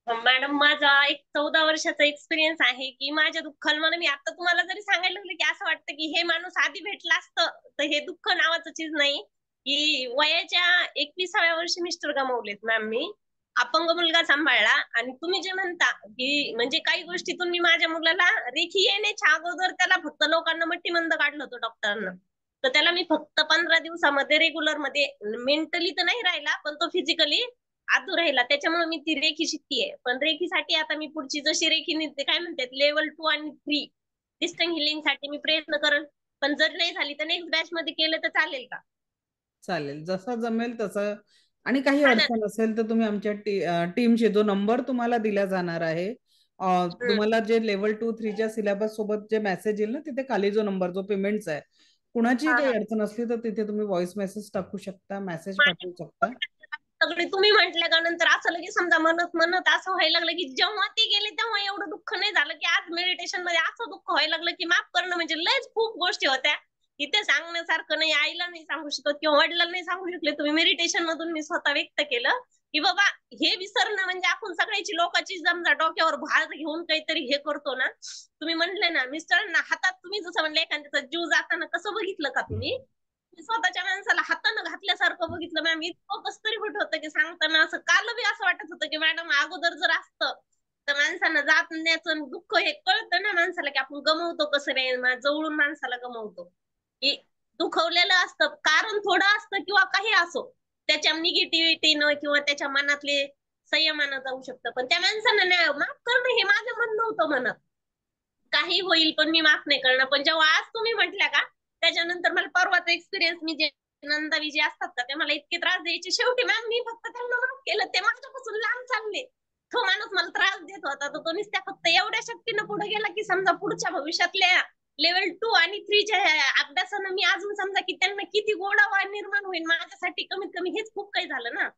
मॅडम, माझा एक 14 वर्षाचा एक्सपिरियन्स आहे की माझ्या दुःखाला मी आता तुम्हाला जरी सांगायला लागले की असं वाटतं की हे माणूस आधी भेटला असतं तर हे दुःख नावाचं चीज नाही. की वयाच्या 21व्या वर्षी मिस्टर गमावलेत मॅम मी. अपंग मुलगा सांभाळला. आणि तुम्ही जे म्हणता की म्हणजे काही गोष्टीतून मी माझ्या मुलाला रेखी येण्याच्या अगोदर त्याला फक्त लोकांना मट्टीमंद काढलं होतं डॉक्टरांना. तर त्याला मी फक्त 15 दिवसामध्ये रेग्युलर मध्ये, मेंटली तर नाही राहिला पण तो फिजिकली आतू राहिला. त्याच्यामुळे मी ती रेखी शिकतीये. पण रेखीसाठी आता मी पुढची जशी रेखी निघते काय म्हणतात लेवल 2 आणि 3 डिस्टन्स हिलिंग साठी मी प्रयत्न करेल. पण जर नाही झाली तर नेक्स्ट बॅच मध्ये केलं तर चालेल का? चालेल, जसं जमेल तसं. आणि काही हा ना. अडचण असेल तर तुम्ही आमच्या टीमशी जो नंबर तुम्हाला दिला जाणार आहे, तुम्हाला जे लेवल 2-3च्या सिलेबस सोबत जे मेसेज येईल ना, तिथे खाली जो नंबर जो पेमेंटचा आहे, कुणाची हा, काही हा. अडचण असली तर तिथे तुम्ही व्हॉइस मेसेज टाकू शकता, मेसेज पाठवू शकता. सगळे तुम्ही म्हटल्या का नंतर असं लगेच समजा म्हणत म्हणत असं व्हायला लागलं की जेव्हा ते गेले तेव्हा एवढं दुःख नाही झालं की आज मेडिटेशन मध्ये असं दुःख व्हायला लागलं की माफ करणं म्हणजे लयच खूप गोष्टी होत्या की ते सांगण्यासारखं नाही. आईला नाही सांगू शकत किंवा वडिलांना नाही सांगू शकले. तुम्ही मेडिटेशन मधून मी स्वतः व्यक्त केलं की बाबा हे विसरणं म्हणजे आपण सगळ्याची लोकांची समजा डोक्यावर भार घेऊन काहीतरी हे करतो ना. तुम्ही म्हटले ना मिस्टरांना हातात, तुम्ही जसं म्हणलं एखाद्याचा जीव जाताना कसं बघितलं का तुम्ही? स्वतःच्या माणसाला हातानं घातल्यासारखं बघितलं मॅम. इतकं कस तरी होत होतं की सांगताना असं काल बी असं वाटत होतं की मॅडम अगोदर जर असतं तर माणसानं जाण्याचं दुःख हे कळतं ना माणसाला की आपण गमवतो कसं नाही. जवळून माणसाला गमवतो की दुखवलेलं असतं कारण थोडं असतं किंवा काही असो त्याच्या निगेटिव्हिटीनं किंवा त्याच्या मनातले संयमानं जाऊ शकतं. पण त्या माणसानं माफ करणं हे माझं म्हणणं होतं मनात. काही होईल पण मी माफ नाही करणार. पण जेव्हा आज तुम्ही म्हटल्या का त्याच्यानंतर मला परवाचा एक्सपिरियन्स, मी जे नंदावी जे असतात का ते मला इतके त्रास द्यायचे, शेवटी मॅम मी फक्त त्यांना माफ केलं. ते माझ्यापासून लांब चालले. तो माणूस मला त्रास देत होता तर तो नुसत्या फक्त एवढ्या शक्तीनं पुढे गेला की समजा पुढच्या भविष्यातल्या लेवल 2 आणि 3च्या अभ्यासानं मी अजून समजा की त्यांना किती गोडावा निर्माण होईल माझ्यासाठी. कमीत कमी हेच खूप काही झालं ना.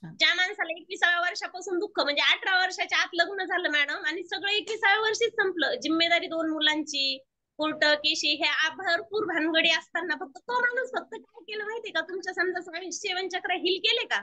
ज्या माणसाला 21व्या वर्षापासून दुःख म्हणजे 18 वर्षाच्या आत लग्न झालं मॅडम आणि सगळं 21व्या वर्षीच संपलं. जिम्मेदारी 2 मुलांची, कोर्ट केशी ह्या भरपूर भानगडी असताना फक्त तो माणूस फक्त काय केलं माहितीये का? तुमच्या समजा 7 चक्र हिल केले का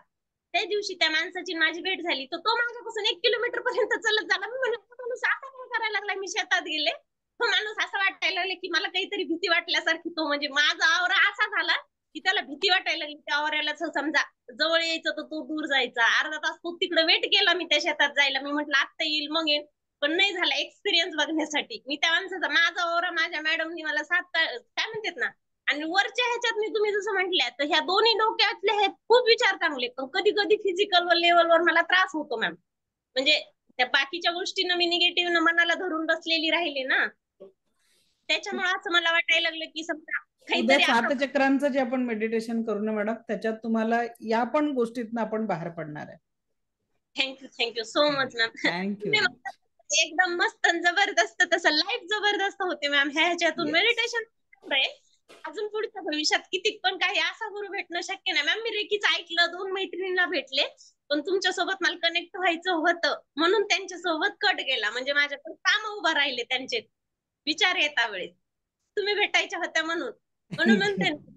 त्या दिवशी त्या माणसाची माझी भेट झाली तर तो माझ्यापासून 1 किलोमीटर पर्यंत चालत झाला. मी म्हणलं माणूस आता काय करायला लागला? मी शेतात गेले. तो माणूस असं वाटायला लागले की मला काहीतरी भीती वाटल्यासारखी. तो म्हणजे माझा आवरा असा झाला की त्याला भीती वाटायला लागली. त्या आवऱ्याला समजा जवळ यायचं तर तो दूर जायचा. अर्धा तास तो तिकडे वेट केला मी त्या शेतात जायला. मी म्हटलं आत्ता येईल मग येईल. पण नाही झाला एक्सपिरियन्स बघण्यासाठी. मी त्या माणसाचा माझा ओरा माझ्या मॅडमनी मला 7 काय म्हणतात ना आणि वरच्या ह्याच्यात मी तुम्ही जसं म्हटल्या तर ह्या दोन्ही डोक्यातले हे खूप विचार चांगले, पण कधी कधी फिजिकल लेवलवर मला त्रास होतो मॅम. म्हणजे त्या बाकीच्या गोष्टींना मी निगेटिव्ह मनाला धरून बसलेली राहिले ना, त्याच्यामुळे असं मला वाटायला लागलं की समजा उद्या काहीतरी आता 7 चक्रांचं जे आपण मेडिटेशन करू ना मॅडम, त्याच्यात तुम्हाला या पण गोष्टीतनं आपण बाहेर पडणार आहे. Thank you so much ma'am. Thank you. तुम्ही म्हणता एकदम मस्त आणि जबरदस्त, तसं लाईफ जबरदस्त होते मॅम ह्याच्यातून. मेडिटेशन अजून पुढच्या भविष्यात किती पण काही असा गुरु भेटणं शक्य नाही मॅम. मी रेकीच ऐकलं, 2 मैत्रिणींना भेटले, पण तुमच्या सोबत मला कनेक्ट व्हायचं होतं म्हणून त्यांच्या सोबत कट गेला. म्हणजे माझ्याकडे काम उभा राहिले त्यांचे विचार येता वेळेस. तुम्ही भेटायच्या होत्या म्हणून म्हणून म्हणते थँक्यू.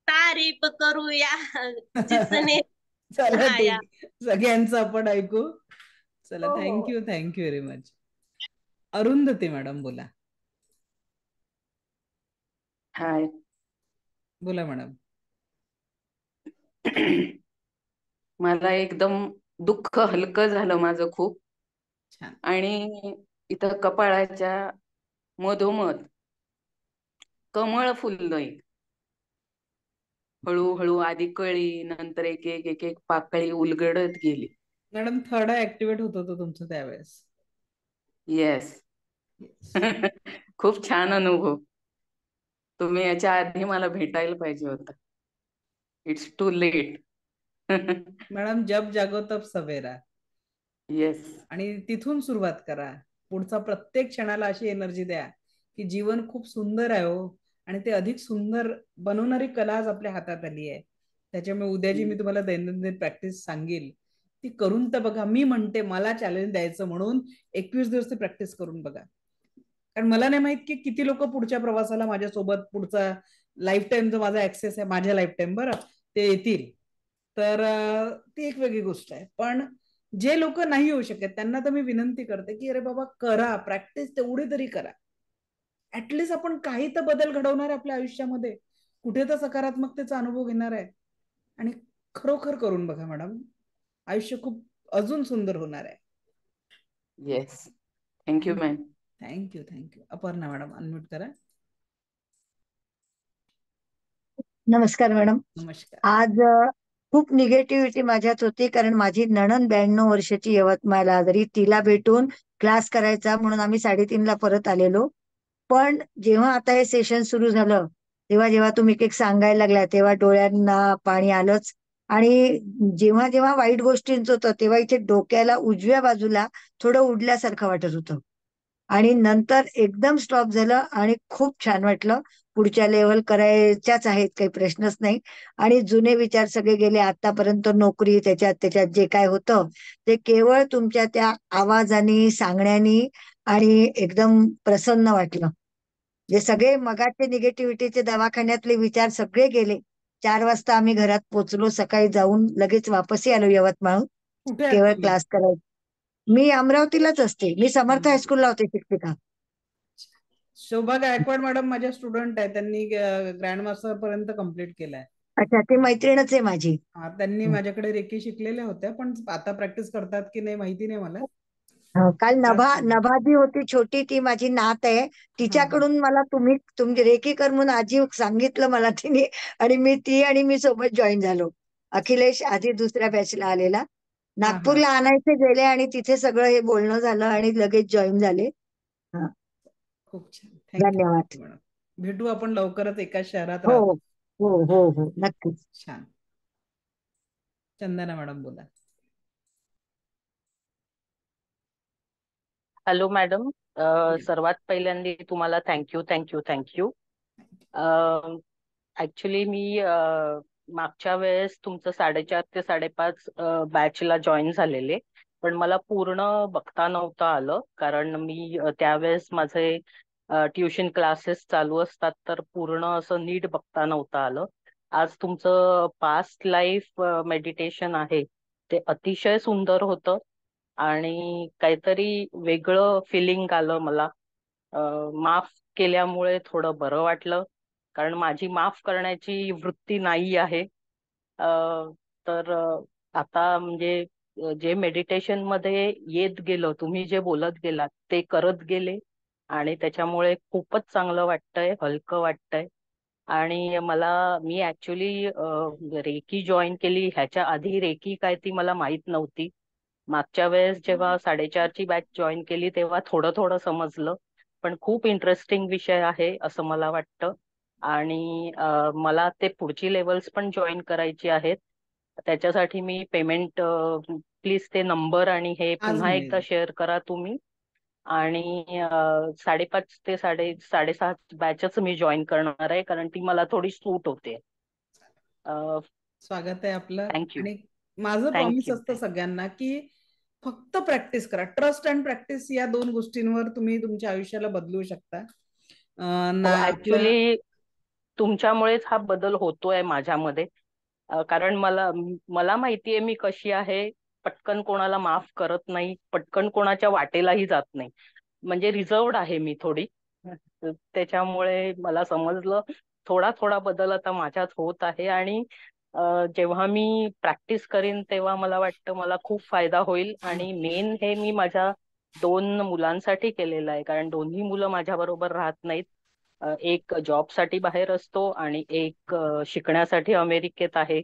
तारीफ करूया जिसने. चला हा या. ठीक, सगळ्यांचं आपण ऐकू. चला, हो, हो. Thank you very much. Arundhati madam बोला. हाय. बोला मॅडम. मला एकदम दुःख हलकं झालं माझं खूप. छान. आणि इथं कपाळाच्या मधोमध कमळ फुललंय. हळूहळू आधी कळी, नंतर एक एक एक एक पाकळी उलगडत गेली. मॅडम थर्ड ऍक्टिव्हेट होत होतं तुमचं त्यावेळेस. येस. खूप छान अनुभव. तुम्ही याच्या आधी मला भेटायला पाहिजे होतं. It's to late. मॅडम जब जागो तब सवेरा. येस. आणि तिथून सुरुवात करा. पुढचा प्रत्येक क्षणाला अशी एनर्जी द्या की जीवन खूप सुंदर आहे हो, आणि ते अधिक सुंदर बनवणारी कला आज आपल्या हातात आली आहे. त्याच्यामुळे उद्या जी मी तुम्हाला दैनंदिन प्रॅक्टिस सांगेल ती करून तर बघा. मी म्हणते मला चॅलेंज द्यायचं म्हणून 21 दिवस ती प्रॅक्टिस करून बघा. कारण मला नाही माहित की किती लोक पुढच्या प्रवासाला माझ्यासोबत पुढचा लाईफ टाइम जो माझा ऍक्सेस आहे, माझ्या लाईफ टाइम बरं, ते येतील. तर ती एक वेगळी गोष्ट आहे. पण जे लोक नाही येऊ शकत त्यांना तर मी विनंती करते की अरे बाबा करा, प्रॅक्टिस तेवढी तरी करा. ऍटलिस्ट आपण काही तर बदल घडवणार आहे आपल्या आयुष्यामध्ये, कुठे तर सकारात्मकतेचा अनुभव घेणार आहे. आणि खरोखर करून बघा मॅडम, आयुष्य खूप अजून सुंदर होणार आहे. Yes. Thank you ma'am. Thank you. Aparna madam unmute करा. नमस्कार मॅडम. नमस्कार. आज खूप निगेटिव्हिटी माझ्यात होती, कारण माझी नणंद 92 वर्षाची यवतमाळला आजारी, तिला भेटून क्लास करायचा म्हणून आम्ही 3:30ला परत आलेलो. पण जेव्हा आता हे सेशन सुरू झालं, तेव्हा जेव्हा तुम्ही एक सांगायला लागला तेव्हा डोळ्यांना पाणी आलंच. आणि जेव्हा जेव्हा वाईट गोष्टींच होतं तेव्हा इथे डोक्याला उजव्या बाजूला थोडं उडल्यासारखं वाटत होतं, आणि नंतर एकदम स्टॉप झालं आणि खूप छान वाटलं. पुढच्या लेव्हल करायच्याच आहेत, काही प्रश्नच नाही. आणि जुने विचार सगळे गेले. आतापर्यंत नोकरी त्याच्यात जे काय होतं ते केवळ तुमच्या त्या आवाजाने, सांगण्यानी आणि एकदम प्रसन्न वाटलं. जे सगळे मगाचे निगेटिव्हिटीचे दवाखान्यातले विचार सगळे गेले. 4 वाजता आम्ही घरात पोहोचलो. सकाळी जाऊन लगेच वापसही आलो यवतमाळ, कुठे आहात केवळ तुम्ही? क्लास करायचा. मी अमरावतीलाच असते. मी समर्थ हायस्कूलला होते शिक्षिका. शोभा गायकवाड मॅडम माझ्या स्टुडंट आहे. त्यांनी ग्रँड मास्टर पर्यंत कम्प्लीट केलाय. अच्छा, ती मैत्रीणच आहे माझी. त्यांनी माझ्याकडे रेकी शिकलेल्या होत्या, पण आता प्रॅक्टिस करतात की नाही माहिती नाही मला. काल नभाजी होती छोटी, ती माझी नात आहे. तिच्याकडून मला तुमची रेकी कर म्हणून आजी सांगितलं मला तिने, आणि मी सोबत जॉईन झालो. अखिलेश आधी दुसऱ्या बॅचला आलेला, नागपूरला आणायचे गेले आणि तिथे सगळं हे बोलणं झालं आणि लगेच जॉईन झाले. खूप छान. धन्यवाद. मॅडम भेटू आपण लवकरच एकाच शहरात हो राहतो. हो हो हो नक्कीच. छान. चंदना मॅडम बोला. Hello madam. सर्वात पहिल्यांदा तुम्हाला थँक्यू. ऍक्च्युली मी मागच्या वेळेस तुमचं 4:30 ते 5:30 बॅचला जॉईन झालेले, पण मला पूर्ण बघता नव्हतं आलं, कारण मी त्यावेळेस माझे ट्युशन क्लासेस चालू असतात, तर पूर्ण असं नीट बघता नव्हतं आलं. आज तुमचं पास्ट लाईफ मेडिटेशन आहे ते अतिशय सुंदर होतं आणि काहीतरी वेगळं फिलिंग आलं मला. माफ केल्यामुळे थोडं बरं वाटलं, कारण माझी माफ करण्याची वृत्ती नाही आहे. तर आता म्हणजे जे मेडिटेशन मध्ये येत गेलं, तुम्ही जे बोलत गेलात ते करत गेले आणि त्याच्यामुळे खूपच चांगलं वाटतंय, हलकं वाटतंय. आणि मी ऍक्च्युली रेकी जॉईन केली ह्याच्या आधी रेकी काय ती मला माहित नव्हती. मागच्या वेळेस जेव्हा 4:30ची बॅच जॉईन केली तेव्हा थोडं थोडं समजलं, पण खूप इंटरेस्टिंग विषय आहे असं मला वाटतं. आणि मला ते पुढची लेवल्स पण जॉईन करायची आहेत. त्याच्यासाठी मी पेमेंट प्लीज ते नंबर आणि हे आज पुन्हा एकदा मिळेल. शेअर करा तुम्ही. आणि 5:30 ते 6:30 बॅचच मी जॉईन करणार आहे, कारण ती मला थोडी सूट होते. स्वागत आहे आपलं. थँक्यू. आणि माझं प्रॉमिस थँक्यू. असतं सगळ्यांना की फक्त प्रॅक्टिस करा. ट्रस्ट अँड प्रॅक्टिस या 2 गोष्टींवर तुम्ही तुमच्या आयुष्याला बदलू शकता. हो, ना ऍक्च्युली तुमच्यामुळेच हा बदल होतोय माझ्यामध्ये. कारण मला माहितीये मी कशी आहे. पटकन कोणाला माफ करत नाही, पटकन कोणाच्या वाटेलाही जात नाही. म्हणजे रिझर्वड आहे मी थोडी. त्याच्यामुळे मला समजलं थोडा थोडा बदल आता माझ्यात होत आहे. आणि जेव्हा मी प्रॅक्टिस करीन तेव्हा मला वाटतं मला खूप फायदा होईल. आणि मेन हे मी माझ्या 2 मुलांसाठी केलेलं आहे, कारण दोन्ही मुलं माझ्या बरोबर राहत नाहीत. एक जॉबसाठी बाहेर असतो आणि एक शिकण्यासाठी अमेरिकेत आहे.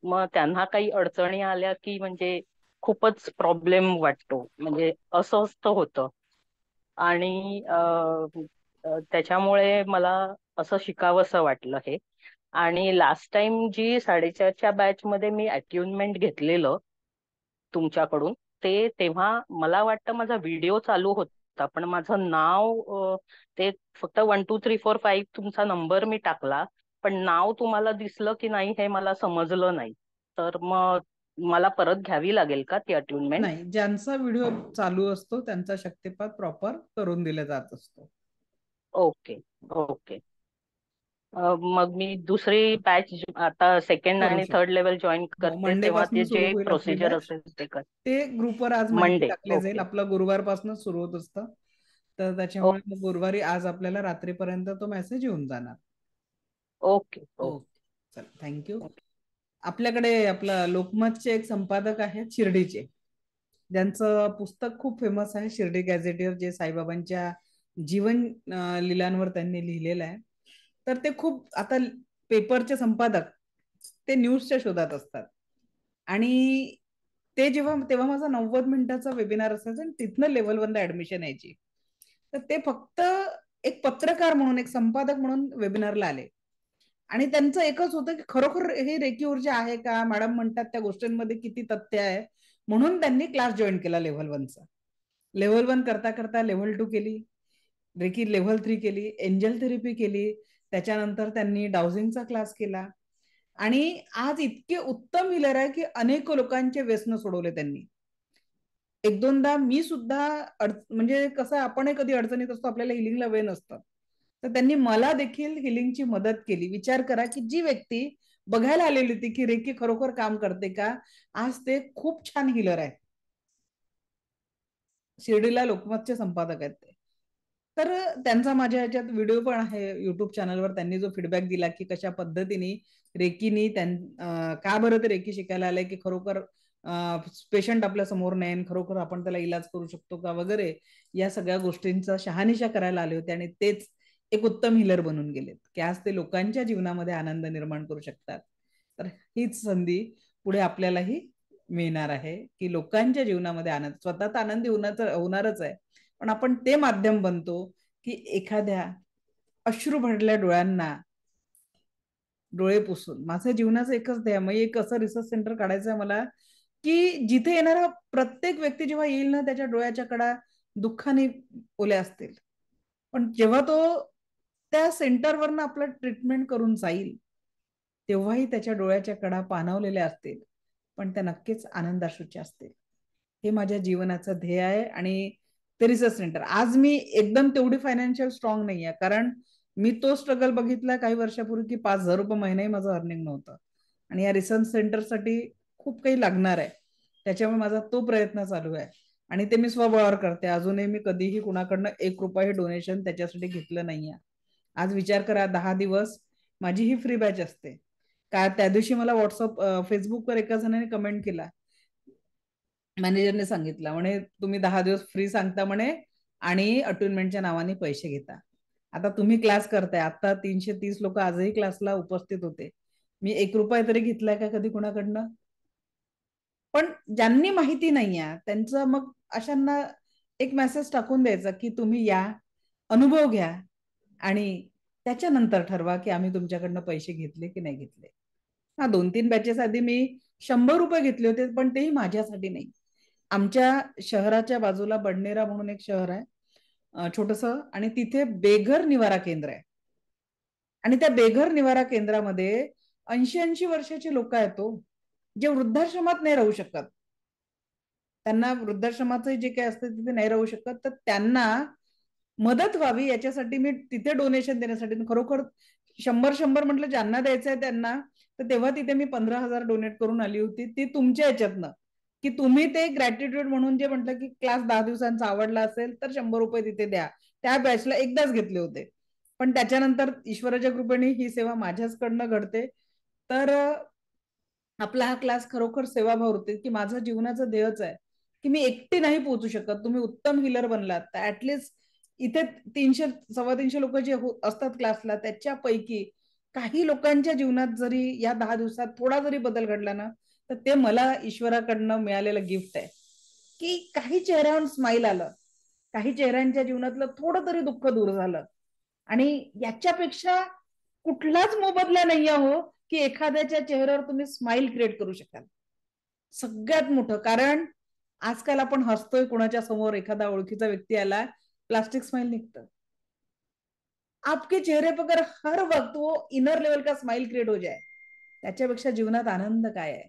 मग त्यांना काही अडचणी आल्या की म्हणजे खूपच प्रॉब्लेम वाटतो, म्हणजे अस्वस्थ होतं. आणि त्याच्यामुळे मला असं शिकावंसं वाटलं हे. आणि लास्ट टाइम जी 4:30च्या बॅच मध्ये मी अट्युनमेंट घेतलेलं तुमच्याकडून, तेव्हा मला वाटतं माझा व्हिडिओ चालू होता, पण माझं नाव ते फक्त 1 2 3 4 5 तुमचा नंबर मी टाकला, पण नाव तुम्हाला दिसलं की नाही हे मला समजलं नाही. तर मग मला परत घ्यावी लागेल का ती अट्युनमेंट? नाही, ज्यांचा व्हिडिओ चालू असतो त्यांचा शक्तिपात प्रॉपर करून दिला जात असतो. ओके. ओके. मग मी दुसरी बॅच आता सेकंड करू आणि थर्ड शकतो. लेवल जॉईन हो, करते, मंडे तेव्हा पासून ते सुरू जे होईल आपली प्रोसिजर बॅच. असेल ते कर. ते ग्रुपवर आज माहिती मंडे. टाकले जाईल. ओके. आपलं गुरुवारपासून सुरू होत असतं, तर त्याच्यामुळे मग गुरुवारी आज आपल्याला रात्रीपर्यंत तो मेसेज येऊन जाणार. ओके. ओके. ओके, चल, थँक्यू. आपल्याकडे आपला लोकमतचे एक संपादक आहेत शिर्डीचे, ज्यांचं पुस्तक खूप फेमस आहे, शिर्डी गॅझेटियर, जे साईबाबांच्या जीवन लीलांवर त्यांनी लिहिलेलं आहे. तर ते खूप आता पेपरचे संपादक ते न्यूजच्या शोधात असतात. आणि तेव्हा माझा 90 मिनिटाचा वेबिनार असायचा आणि तिथनं लेवल 1 ऍडमिशन यायची. तर ते फक्त एक पत्रकार म्हणून, एक संपादक म्हणून वेबिनारला आले. आणि त्यांचं एकच होतं की खरोखर हे रेकी ऊर्जा आहे का, मॅडम म्हणतात त्या गोष्टींमध्ये किती तथ्य आहे, म्हणून त्यांनी क्लास जॉईन केला लेव्हल 1चा. लेव्हल 1 करता करता लेव्हल 2 केली, रेकी लेव्हल 3 केली, एंजल थेरपी केली, त्याच्यानंतर त्यांनी डाउजिंगचा क्लास केला. आणि आज इतके उत्तम हिलर आहे की अनेक लोकांचे व्यसन सोडवले त्यांनी. 1-2दा मी सुद्धा म्हणजे कसं आपण कधी अडचणीत असतो, आपल्याला हिलिंगला वेळ नसतं, तर त्यांनी मला देखील हिलिंगची मदत केली. विचार करा की जी व्यक्ती बघायला आलेली होती की रेकी खरोखर काम करते का, आज ते खूप छान हिलर आहे. शिर्डीला लोकमतचे संपादक आहेत ते. तर त्यांचा माझ्या ह्याच्यात व्हिडिओ पण आहे युट्यूब चॅनलवर. त्यांनी जो फीडबॅक दिला की कशा पद्धतीने रेकीनी का बरं ते रेकी शिकायला आलंय, की खरोखर पेशंट आपल्या समोर नाही, खरोखर आपण त्याला इलाज करू शकतो का वगैरे, या सगळ्या गोष्टींचा शहानिशा करायला आले होते. आणि तेच एक उत्तम हिलर बनून गेलेत की आज ते लोकांच्या जीवनामध्ये आनंद निर्माण करू शकतात. तर हीच संधी पुढे आपल्यालाही मिळणार आहे की लोकांच्या जीवनामध्ये आनंद, स्वतः तर आनंदी होणारच आहे, पण आपण ते माध्यम बनतो की एखाद्या अश्रू भरलेल्या डोळ्यांना डोळे पुसून. माझं जीवनाचं एकच ध्येय, मग एक असं रिसर्च सेंटर काढायचं आहे मला की जिथे येणारा प्रत्येक व्यक्ती जेव्हा येईल ना, त्याच्या डोळ्याच्या कडा दुःखाने ओल्या असतील, पण जेव्हा तो त्या सेंटरवरनं आपलं ट्रीटमेंट करून जाईल तेव्हाही त्याच्या डोळ्याच्या कडा पाणावलेल्या असतील, पण त्या नक्कीच आनंदाश्रूच्या असतील. हे माझ्या जीवनाचं ध्येय आहे. आणि ते रिसर्च सेंटर, आज मी एकदम तेवढी फायनान्शियल स्ट्रॉंग नाही आहे, कारण मी तो स्ट्रगल बघितला काही वर्षापूर्वी की 5,000 रुपये महिनाही माझं अर्निंग नव्हतं. आणि या रिसर्च सेंटरसाठी खूप काही लागणार आहे, त्याच्यामुळे माझा तो प्रयत्न चालू आहे. आणि ते मी स्वबळावर करते. अजूनही मी कधीही कुणाकडनं 1 रुपया डोनेशन त्याच्यासाठी घेतलं नाहीये. आज विचार करा, 10 दिवस माझी ही फ्री बॅच असते. का त्या दिवशी मला व्हॉट्सअप फेसबुकवर एका जणाने कमेंट केला मॅनेजरने सांगितलं म्हणे तुम्ही 10 दिवस फ्री सांगता म्हणे आणि अटुनमेंटच्या नावाने पैसे घेता. आता तुम्ही क्लास करताय, आता 330 लोक आजही क्लासला उपस्थित होते. मी 1 रुपया तरी घेतलाय का कधी कुणाकडनं? पण ज्यांनी माहिती नाही आहे त्यांचं मग अशांना एक मेसेज टाकून द्यायचा की तुम्ही या, अनुभव घ्या आणि त्याच्यानंतर ठरवा की आम्ही तुमच्याकडनं पैसे घेतले की नाही घेतले. हा 2-3 बॅचेस आधी मी 100 रुपये घेतले होते, पण तेही माझ्यासाठी नाही. आमच्या शहराच्या बाजूला बडनेरा म्हणून एक शहर आहे छोटस, आणि तिथे बेघर निवारा केंद्र आहे. आणि त्या बेघर निवारा केंद्रामध्ये 80-80 वर्षाचे लोक आहेत तो, जे वृद्धाश्रमात नाही राहू शकत. त्यांना वृद्धाश्रमाचं जे काही असतं तिथे नाही राहू शकत, तर त्यांना मदत व्हावी याच्यासाठी मी तिथे डोनेशन देण्यासाठी खरोखर 100 म्हटलं ज्यांना द्यायचं आहे त्यांना, तर तेव्हा तिथे मी 15,000 डोनेट करून आली होती. ती तुमच्या याच्यातनं की तुम्ही ते ग्रॅटिट्यूड म्हणून जे म्हटलं की क्लास 10 दिवसांचा आवडला असेल तर 100 रुपये तिथे द्या. त्या बॅचला एकदाच घेतले होते, पण त्याच्यानंतर ईश्वराच्या कृपेने ही सेवा माझ्याचकडनं घडते. तर आपला हा क्लास खरोखर सेवाभाव होते की माझं जीवनाचं ध्येयच आहे की मी एकटी नाही पोहोचू शकत. तुम्ही उत्तम हिलर बनलात तर ऍटलिस्ट इथे 300-325 लोक जे असतात क्लासला त्याच्यापैकी काही लोकांच्या जीवनात जरी या 10 दिवसात थोडा जरी बदल घडला ना, तर ते मला ईश्वराकडनं मिळालेलं गिफ्ट आहे की काही चेहऱ्यावर स्माईल आलं, काही चेहऱ्यांच्या जीवनातलं थोडं तरी दुःख दूर झालं. आणि याच्यापेक्षा कुठलाच मोबदला नाही हो की एखाद्याच्या चेहऱ्यावर तुम्ही स्माईल क्रिएट करू शकाल. सगळ्यात मोठं कारण आजकाल आपण हसतोय कोणाच्या समोर, एखादा ओळखीचा व्यक्ती आला, प्लास्टिक स्माइल निकलता, आपके चेहरे पर अगर हर वक्त वो इनर लेवल का स्माइल क्रिएट हो जाए, त्याच्यापेक्षा जीवनात आनंद काय आहे?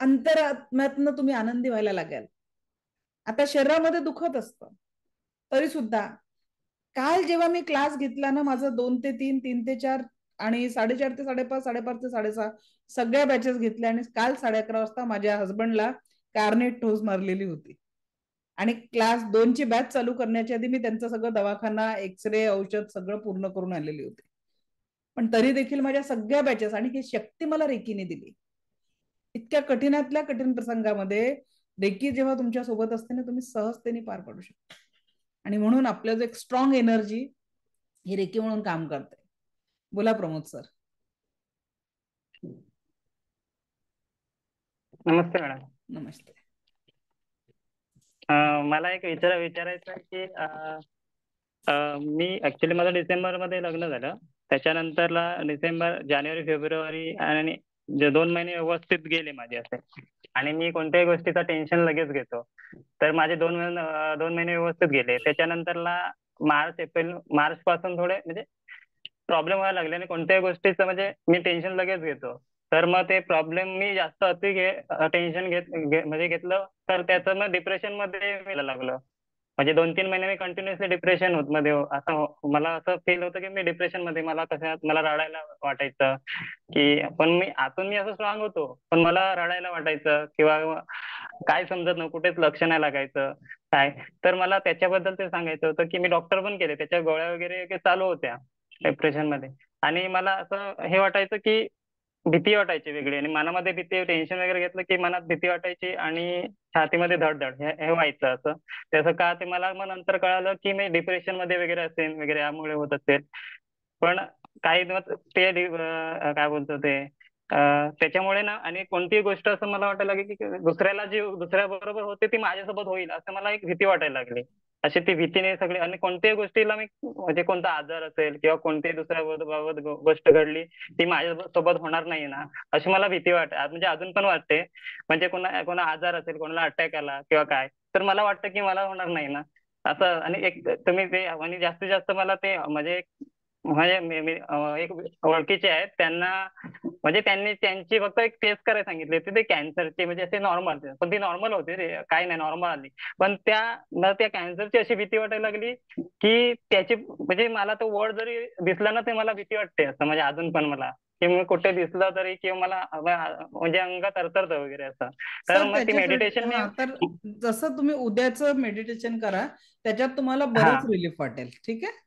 अंतरात्म्यातनं तुम्ही आनंदी व्हायला लागेल. आता शरीरामध्ये दुखत असतं तरी सुद्धा काल जेव्हा मी क्लास घेतला ना, माझं 2 ते 3, 3 ते 4 आणि 4:30 ते 5:30, 5:30 ते 6:30 सगळ्या बॅचेस घेतल्या आणि काल 11:30 वाजता माझ्या हसबंडला कार्नेट ठोस मारलेली होती. आणि क्लास 2 ची बॅच चालू करण्याच्या आधी मी त्यांचं सगळं दवाखाना, एक्सरे, औषध सगळं पूर्ण करून आलेली होते. पण तरी देखील माझ्या सगळ्या बॅचेस, आणि ही शक्ती मला रेकीने दिली. इतक्या कठीणातल्या कठीण प्रसंगामध्ये रेकी जेव्हा तुमच्या सोबत असते ना, तुम्ही सहजतेने पार पाडू शकता. आणि म्हणून आपलं जो एक स्ट्रॉंग एनर्जी ही रेकी म्हणून काम करते. बोला प्रमोद सर. नमस्ते मॅडम. नमस्ते. मला एक विचारायचं आहे की मी ऍक्च्युली माझं डिसेंबरमध्ये लग्न झालं. त्याच्यानंतरला जानेवारी, फेब्रुवारी आणि 2 महिने व्यवस्थित गेले माझे असे, आणि मी कोणत्याही गोष्टीचं टेन्शन लगेच घेतो. तर माझे 2 महिने व्यवस्थित गेले. त्याच्यानंतरला मार्च पासून थोडे म्हणजे प्रॉब्लेम व्हायला लागले आणि कोणत्याही गोष्टीचं म्हणजे मी टेन्शन लगेच घेतो. तर मग ते प्रॉब्लेम मी जास्त टेन्शन घेतलं तर त्याचं मग डिप्रेशन मध्ये यायला लागलं. म्हणजे 2-3 महिने मी कंटिन्युअसली डिप्रेशन मध्ये मला असं फील होतं की मी डिप्रेशन मध्ये, मला रडायला वाटायचं की, पण मी असं स्ट्रॉंग होतो पण मला रडायला वाटायचं किंवा काय समजत नव्हतं, कुठेच लक्ष नाही लागायचं काय. तर मला त्याच्याबद्दल ते सांगायचं होतं की मी डॉक्टर पण केले, त्याच्या गोळ्या वगैरे चालू होत्या डिप्रेशन मध्ये. आणि मला असं हे वाटायचं की भीती वाटायची वेगळी, आणि मनामध्ये भीती, टेन्शन वगैरे घेतलं की मनात भीती वाटायची आणि छातीमध्ये धडधड हे व्हायचं. असं त्याचं का ते मला मग नंतर कळालं की मी डिप्रेशन मध्ये वगैरे असेल वगैरे, यामुळे होत असेल. पण काही ते काय बोलतो ते त्याच्यामुळे ना, आणि कोणतीही गोष्ट असं मला वाटायला लागली की दुसऱ्या बरोबर होते ती माझ्यासोबत होईल असं मला एक भीती वाटायला लागली. अशी ती भीतीने सगळी, आणि कोणत्याही गोष्टीला मी म्हणजे कोणता आजार असेल किंवा कोणत्याही दुसऱ्या बाबत गोष्ट घडली ती माझ्यासोबत होणार नाही ना, अशी मला भीती वाटते. म्हणजे अजून पण वाटते. म्हणजे कोणा आजार असेल, कोणाला अटॅक आला किंवा काय, तर मला वाटतं की मला होणार नाही ना असं. आणि एक तुम्ही ते म्हणजे जास्तीत जास्त मला ते म्हणजे एक ओळखीचे आहेत त्यांना, म्हणजे त्यांनी त्यांची फक्त एक टेस्ट करायला सांगितली होती ते कॅन्सरची, म्हणजे असे नॉर्मल, पण ती नॉर्मल होती रे, काय नाही, नॉर्मल आली. पण त्या कॅन्सरची अशी भीती वाटायला लागली की त्याची, म्हणजे मला तो वर्ड जरी दिसला ना ते मला भीती वाटते असं. म्हणजे अजून पण मला की मी कुठे दिसलं तरी किंवा मला म्हणजे अंग तरतरतं वगैरे असं. तर मग ती मेडिटेशन तर जसं तुम्ही उद्याचं मेडिटेशन करा, त्याच्यात तुम्हाला बरंच रिलीफ वाटेल. ठीक आहे.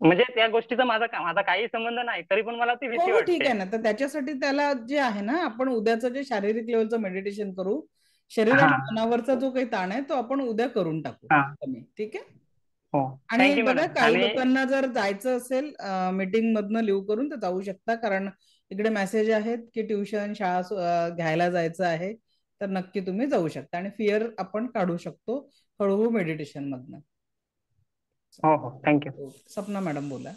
म्हणजे त्या गोष्टीचा माझा काही संबंध नाही तरी पण मला ती भीती वाटते. ठीक आहे ना. तर त्याच्यासाठी त्याला जे आहे ना, आपण उद्याचं जे शारीरिक लेवलचं मेडिटेशन करू, शरीर हा आणि मनावरचा जो काही ताण आहे तो आपण उद्या करून टाकू हा कमी. ठीक आहे. हो आणि थँक्यू बघा मॅडम. काही आणि लोकांना जर जायचं असेल मीटिंग मधनं लिव्ह करून तर जाऊ शकता, कारण इकडे मेसेज आहेत की ट्युशन शाळा घ्यायला जायचं आहे, तर नक्की तुम्ही जाऊ शकता आणि फिअर आपण काढू शकतो हळूहळू मेडिटेशन मधनं. हो हो थँक्यू. सपना मॅडम बोला.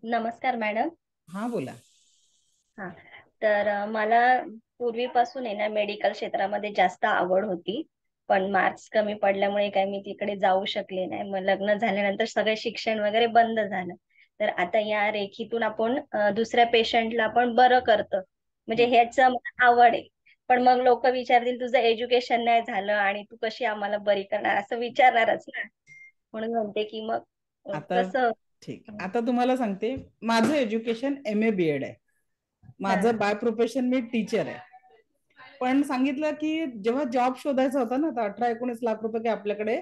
नमस्कार मॅडम. हा बोला. हा तर मला पूर्वीपासून आहे ना मेडिकल क्षेत्रामध्ये जास्त आवड होती, पण मार्क्स कमी पडल्यामुळे काही मी तिकडे जाऊ शकले नाही. मग लग्न झाल्यानंतर सगळं शिक्षण वगैरे बंद झालं. तर आता या रेखीतून आपण दुसऱ्या पेशंटला आपण बरं करतो, म्हणजे ह्याच मला आवड आहे. पण मग लोक विचारतील तुझं एज्युकेशन नाही झालं आणि तू कशी आम्हाला बरी करणार, असं विचारणारच ना. म्हणून म्हणते की मग आता कसं. ठीक, आता तुम्हाला सांगते, माझं एज्युकेशन MA BEd आहे. माझं बाय प्रोफेशन मी टीचर आहे. पण सांगितलं की जेव्हा जॉब शोधायचा होता ना, तर 18-19 लाख रुपये काही आपल्याकडे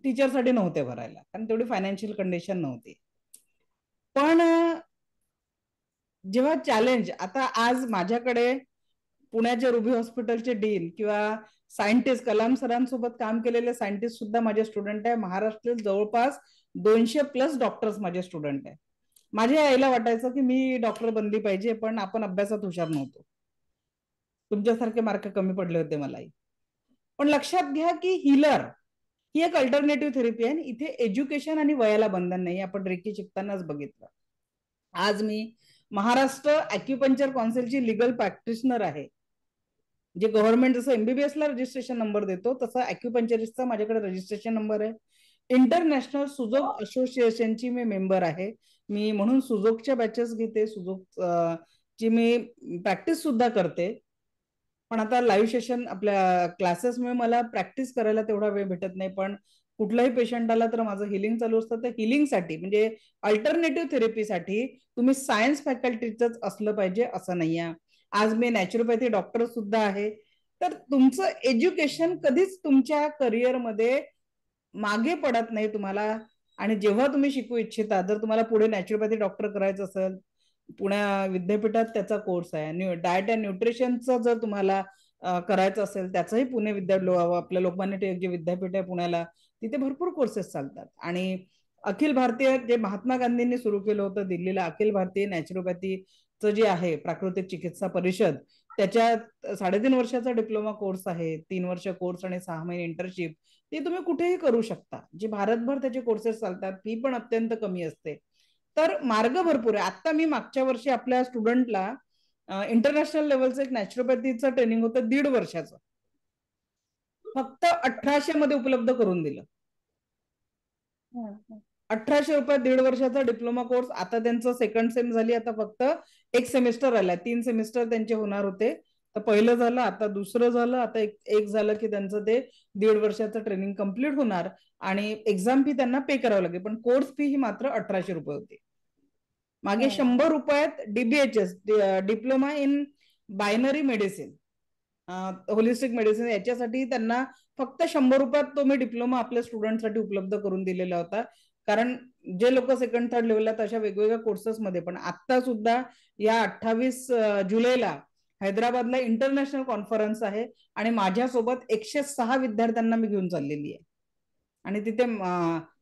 टीचरसाठी नव्हते भरायला, कारण तेवढी फायनान्शियल कंडिशन नव्हती. पण जेव्हा चॅलेंज, आता आज माझ्याकडे पुण्याच्या रुबी हॉस्पिटलचे डीन किंवा सायंटिस्ट, कलाम सरांसोबत काम केलेले सायंटिस्ट सुद्धा माझे स्टुडंट आहे. महाराष्ट्रातील जवळपास 200+ डॉक्टर्स माझे स्टुडंट आहे. माझ्या आईला वाटायचं की मी डॉक्टर बनली पाहिजे, पण आपण अभ्यासात हुशार नव्हतो, तुमच्यासारखे मार्क कमी पडले होते मलाही. पण लक्षात घ्या की हिलर ही एक अल्टरनेटिव्ह थेरपी आहे. इथे एज्युकेशन आणि वयाला बंधन नाही. आपण रेकी शिकतानाच बघितलं. आज मी महाराष्ट्र ॲक्युपंक्चर काउन्सिलची लीगल प्रॅक्टिशनर आहे. जे गव्हर्नमेंट जसं MBBS ला रजिस्ट्रेशन नंबर देतो, तसं ॲक्युपंक्चरिस्टचा माझ्याकडे रजिस्ट्रेशन नंबर आहे. इंटरनॅशनल सुजोग असोसिएशनची मी मेंबर आहे. मी म्हणून सुजोगच्या बॅचेस घेते, सुजोग ची मी प्रॅक्टिस सुद्धा करते. पण आता लाईव्ह सेशन आपल्या क्लासेसमुळे मला प्रॅक्टिस करायला तेवढा वेळ भेटत नाही. पण कुठलाही पेशंट आला तर माझं हिलिंग चालू असतं. तर हिलिंगसाठी म्हणजे अल्टरनेटिव्ह थेरपीसाठी तुम्ही सायन्स फॅकल्टीच असलं पाहिजे असं नाहीये. आज मी नॅचरोपॅथी डॉक्टर सुद्धा आहे. तर तुमचं एज्युकेशन कधीच तुमच्या करिअरमध्ये मागे पडत नाही तुम्हाला. आणि जेव्हा तुम्ही शिकू इच्छिता, जर तुम्हाला पुढे नॅचरोपॅथी डॉक्टर करायचं असेल, पुण्या विद्यापीठात त्याचा कोर्स आहे. डाएट अँड न्यूट्रिशनचा जर तुम्हाला करायचं असेल, त्याचंही पुणे आपल्या लोकमान्य टिळक जे विद्यापीठ आहे पुण्याला, तिथे भरपूर कोर्सेस चालतात. आणि अखिल भारतीय जे महात्मा गांधींनी सुरू केलं होतं दिल्लीला, अखिल भारतीय नॅचरोपॅथीचं जे आहे प्राकृतिक चिकित्सा परिषद, त्याच्यात 3.5 वर्षाचा डिप्लोमा कोर्स आहे, 3 वर्ष कोर्स आणि 6 महिने इंटर्नशिप. ते तुम्ही कुठेही करू शकता. जे भारतभर त्याचे कोर्सेस चालतात, फी पण अत्यंत कमी असते. तर मार्ग भरपूर आहे. आता मी मागच्या वर्षी आपल्या स्टुडंटला इंटरनॅशनल लेवलचं एक नॅचरोपॅथीचं ट्रेनिंग होतं 1.5 वर्षाचं, फक्त 1800 मध्ये उपलब्ध करून दिलं. 1800 रुपयात 1.5 वर्षाचा डिप्लोमा कोर्स. आता त्यांचं सेकंड सेम झाली, आता फक्त 1 सेमिस्टर राहिलाय. 3 सेमिस्टर त्यांचे होणार होते, तर पहिलं झालं, आता दुसरं झालं, आता एक झालं की त्यांचं ते 1.5 वर्षाचं ट्रेनिंग कम्प्लीट होणार आणि एक्झाम फी त्यांना पे करावं लागेल. पण कोर्स फी ही मात्र 1800 रुपये होती. मागे 100 रुपयात DBHS diploma in binary medicine, holistic medicine, याच्यासाठी त्यांना फक्त 100 रुपयात तो मी डिप्लोमा आपल्या स्टुडंटसाठी उपलब्ध करून दिलेला होता. कारण जे लोक सेकंड थर्ड लेवलला अशा वेगवेगळ्या कोर्सेसमध्ये, पण आता सुद्धा या 28 जुलैला हैदराबादला इंटरनॅशनल कॉन्फरन्स आहे आणि माझ्यासोबत 106 विद्यार्थ्यांना मी घेऊन चाललेली आहे. आणि तिथे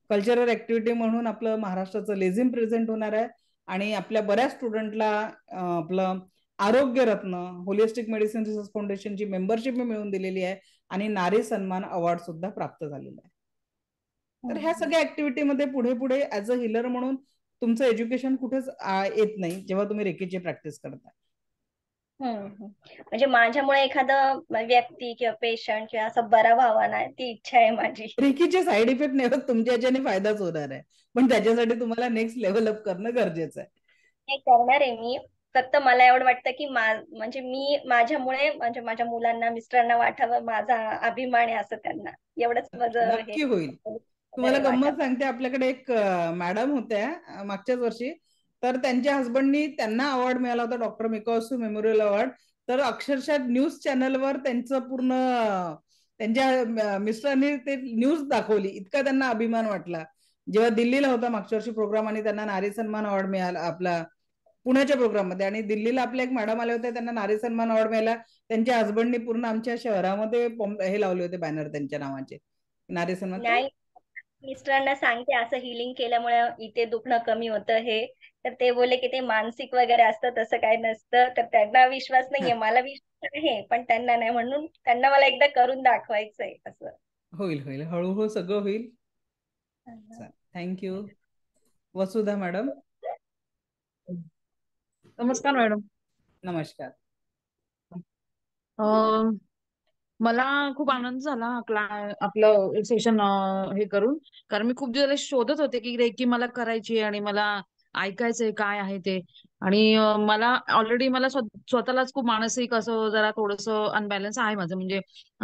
कल्चरल ऍक्टिव्हिटी म्हणून आपलं महाराष्ट्राचं लेझिम प्रेझेंट होणार आहे आणि आपल्या बऱ्याच स्टुडंटला आपलं आरोग्य रत्न, होलिस्टिक मेडिसिन रिसर्च फाउंडेशनची मेंबरशिप मी मिळवून दिलेली आहे आणि नारी सन्मान अवॉर्ड सुद्धा प्राप्त झालेला आहे. तर ह्या सगळ्या ऍक्टिव्हिटीमध्ये पुढे पुढे ऍज अ हिलर म्हणून तुमचं एज्युकेशन कुठेच येत नाही जेव्हा तुम्ही रेकीची प्रॅक्टिस करता. म्हणजे माझ्यामुळे एखादं व्यक्ती किंवा पेशंट किंवा असं बरा व्हावा ना, ती इच्छा आहे माझी. रेकीचे साईड इफेक्ट नाही होत, तुमच्या याच्याने फायदाच होणार आहे, पण त्याच्यासाठी तुम्हाला नेक्स्ट लेवल अप करणं गरजेचं आहे. हे करणार आहे मी. फक्त मला एवढं वाटतं की म्हणजे मी माझ्यामुळे म्हणजे माझ्या मुलांना, मिस्टरांना वाटावं माझा अभिमान आहे असं त्यांना, एवढंच माझं हे. नक्की होईल. तुम्हाला गंमत सांगते, आपल्याकडे एक मॅडम होत्या मागच्याच वर्षी, तर त्यांच्या हसबंडनी, त्यांना अवॉर्ड मिळाला होता डॉक्टर मिकावासू मेमोरियल अवॉर्ड. तर अक्षरशः न्यूज चॅनलवर त्यांचं पूर्ण, त्यांच्या मिस्टरांनी ते न्यूज दाखवली, इतका त्यांना अभिमान वाटला. जेव्हा दिल्लीला होता मागच्या वर्षी प्रोग्राम आणि त्यांना नारी सन्मान अवॉर्ड मिळाला, आपला पुण्याच्या प्रोग्राममध्ये. आणि दिल्लीला आपल्या एक मॅडम आले होते, त्यांना नारी सन्मान अवॉर्ड मिळाला. त्यांच्या हसबंडनी पूर्ण आमच्या शहरामध्ये हे लावले होते बॅनर त्यांच्या नावाचे, नारी सन्मान. नाही, मिस्टरांना सांगते असं हिलिंग केल्यामुळे इथे दुखणं कमी होतं हे, तर ते बोलले की ते मानसिक वगैरे असतं, तसं काही नसतं. तर त्यांना विश्वास नाहीये, मला विश्वास आहे पण त्यांना नाही, म्हणून त्यांना मला एकदा करून दाखवायचंय असं. होईल होईल, हळूहळू सगळं होईल. थँक्यू. वसुधा मॅडम. नमस्कार मॅडम. नमस्कार. मला खूप आनंद झाला आपलं सेशन हे करून, कारण मी खूप दिवस शोधत होते की रेकी मला करायची आणि मला ऐकायचंय काय आहे ते. आणि मला ऑलरेडी मला स्वतःलाच खूप मानसिक असं जरा थोडंसं अनबॅलन्स आहे माझं, म्हणजे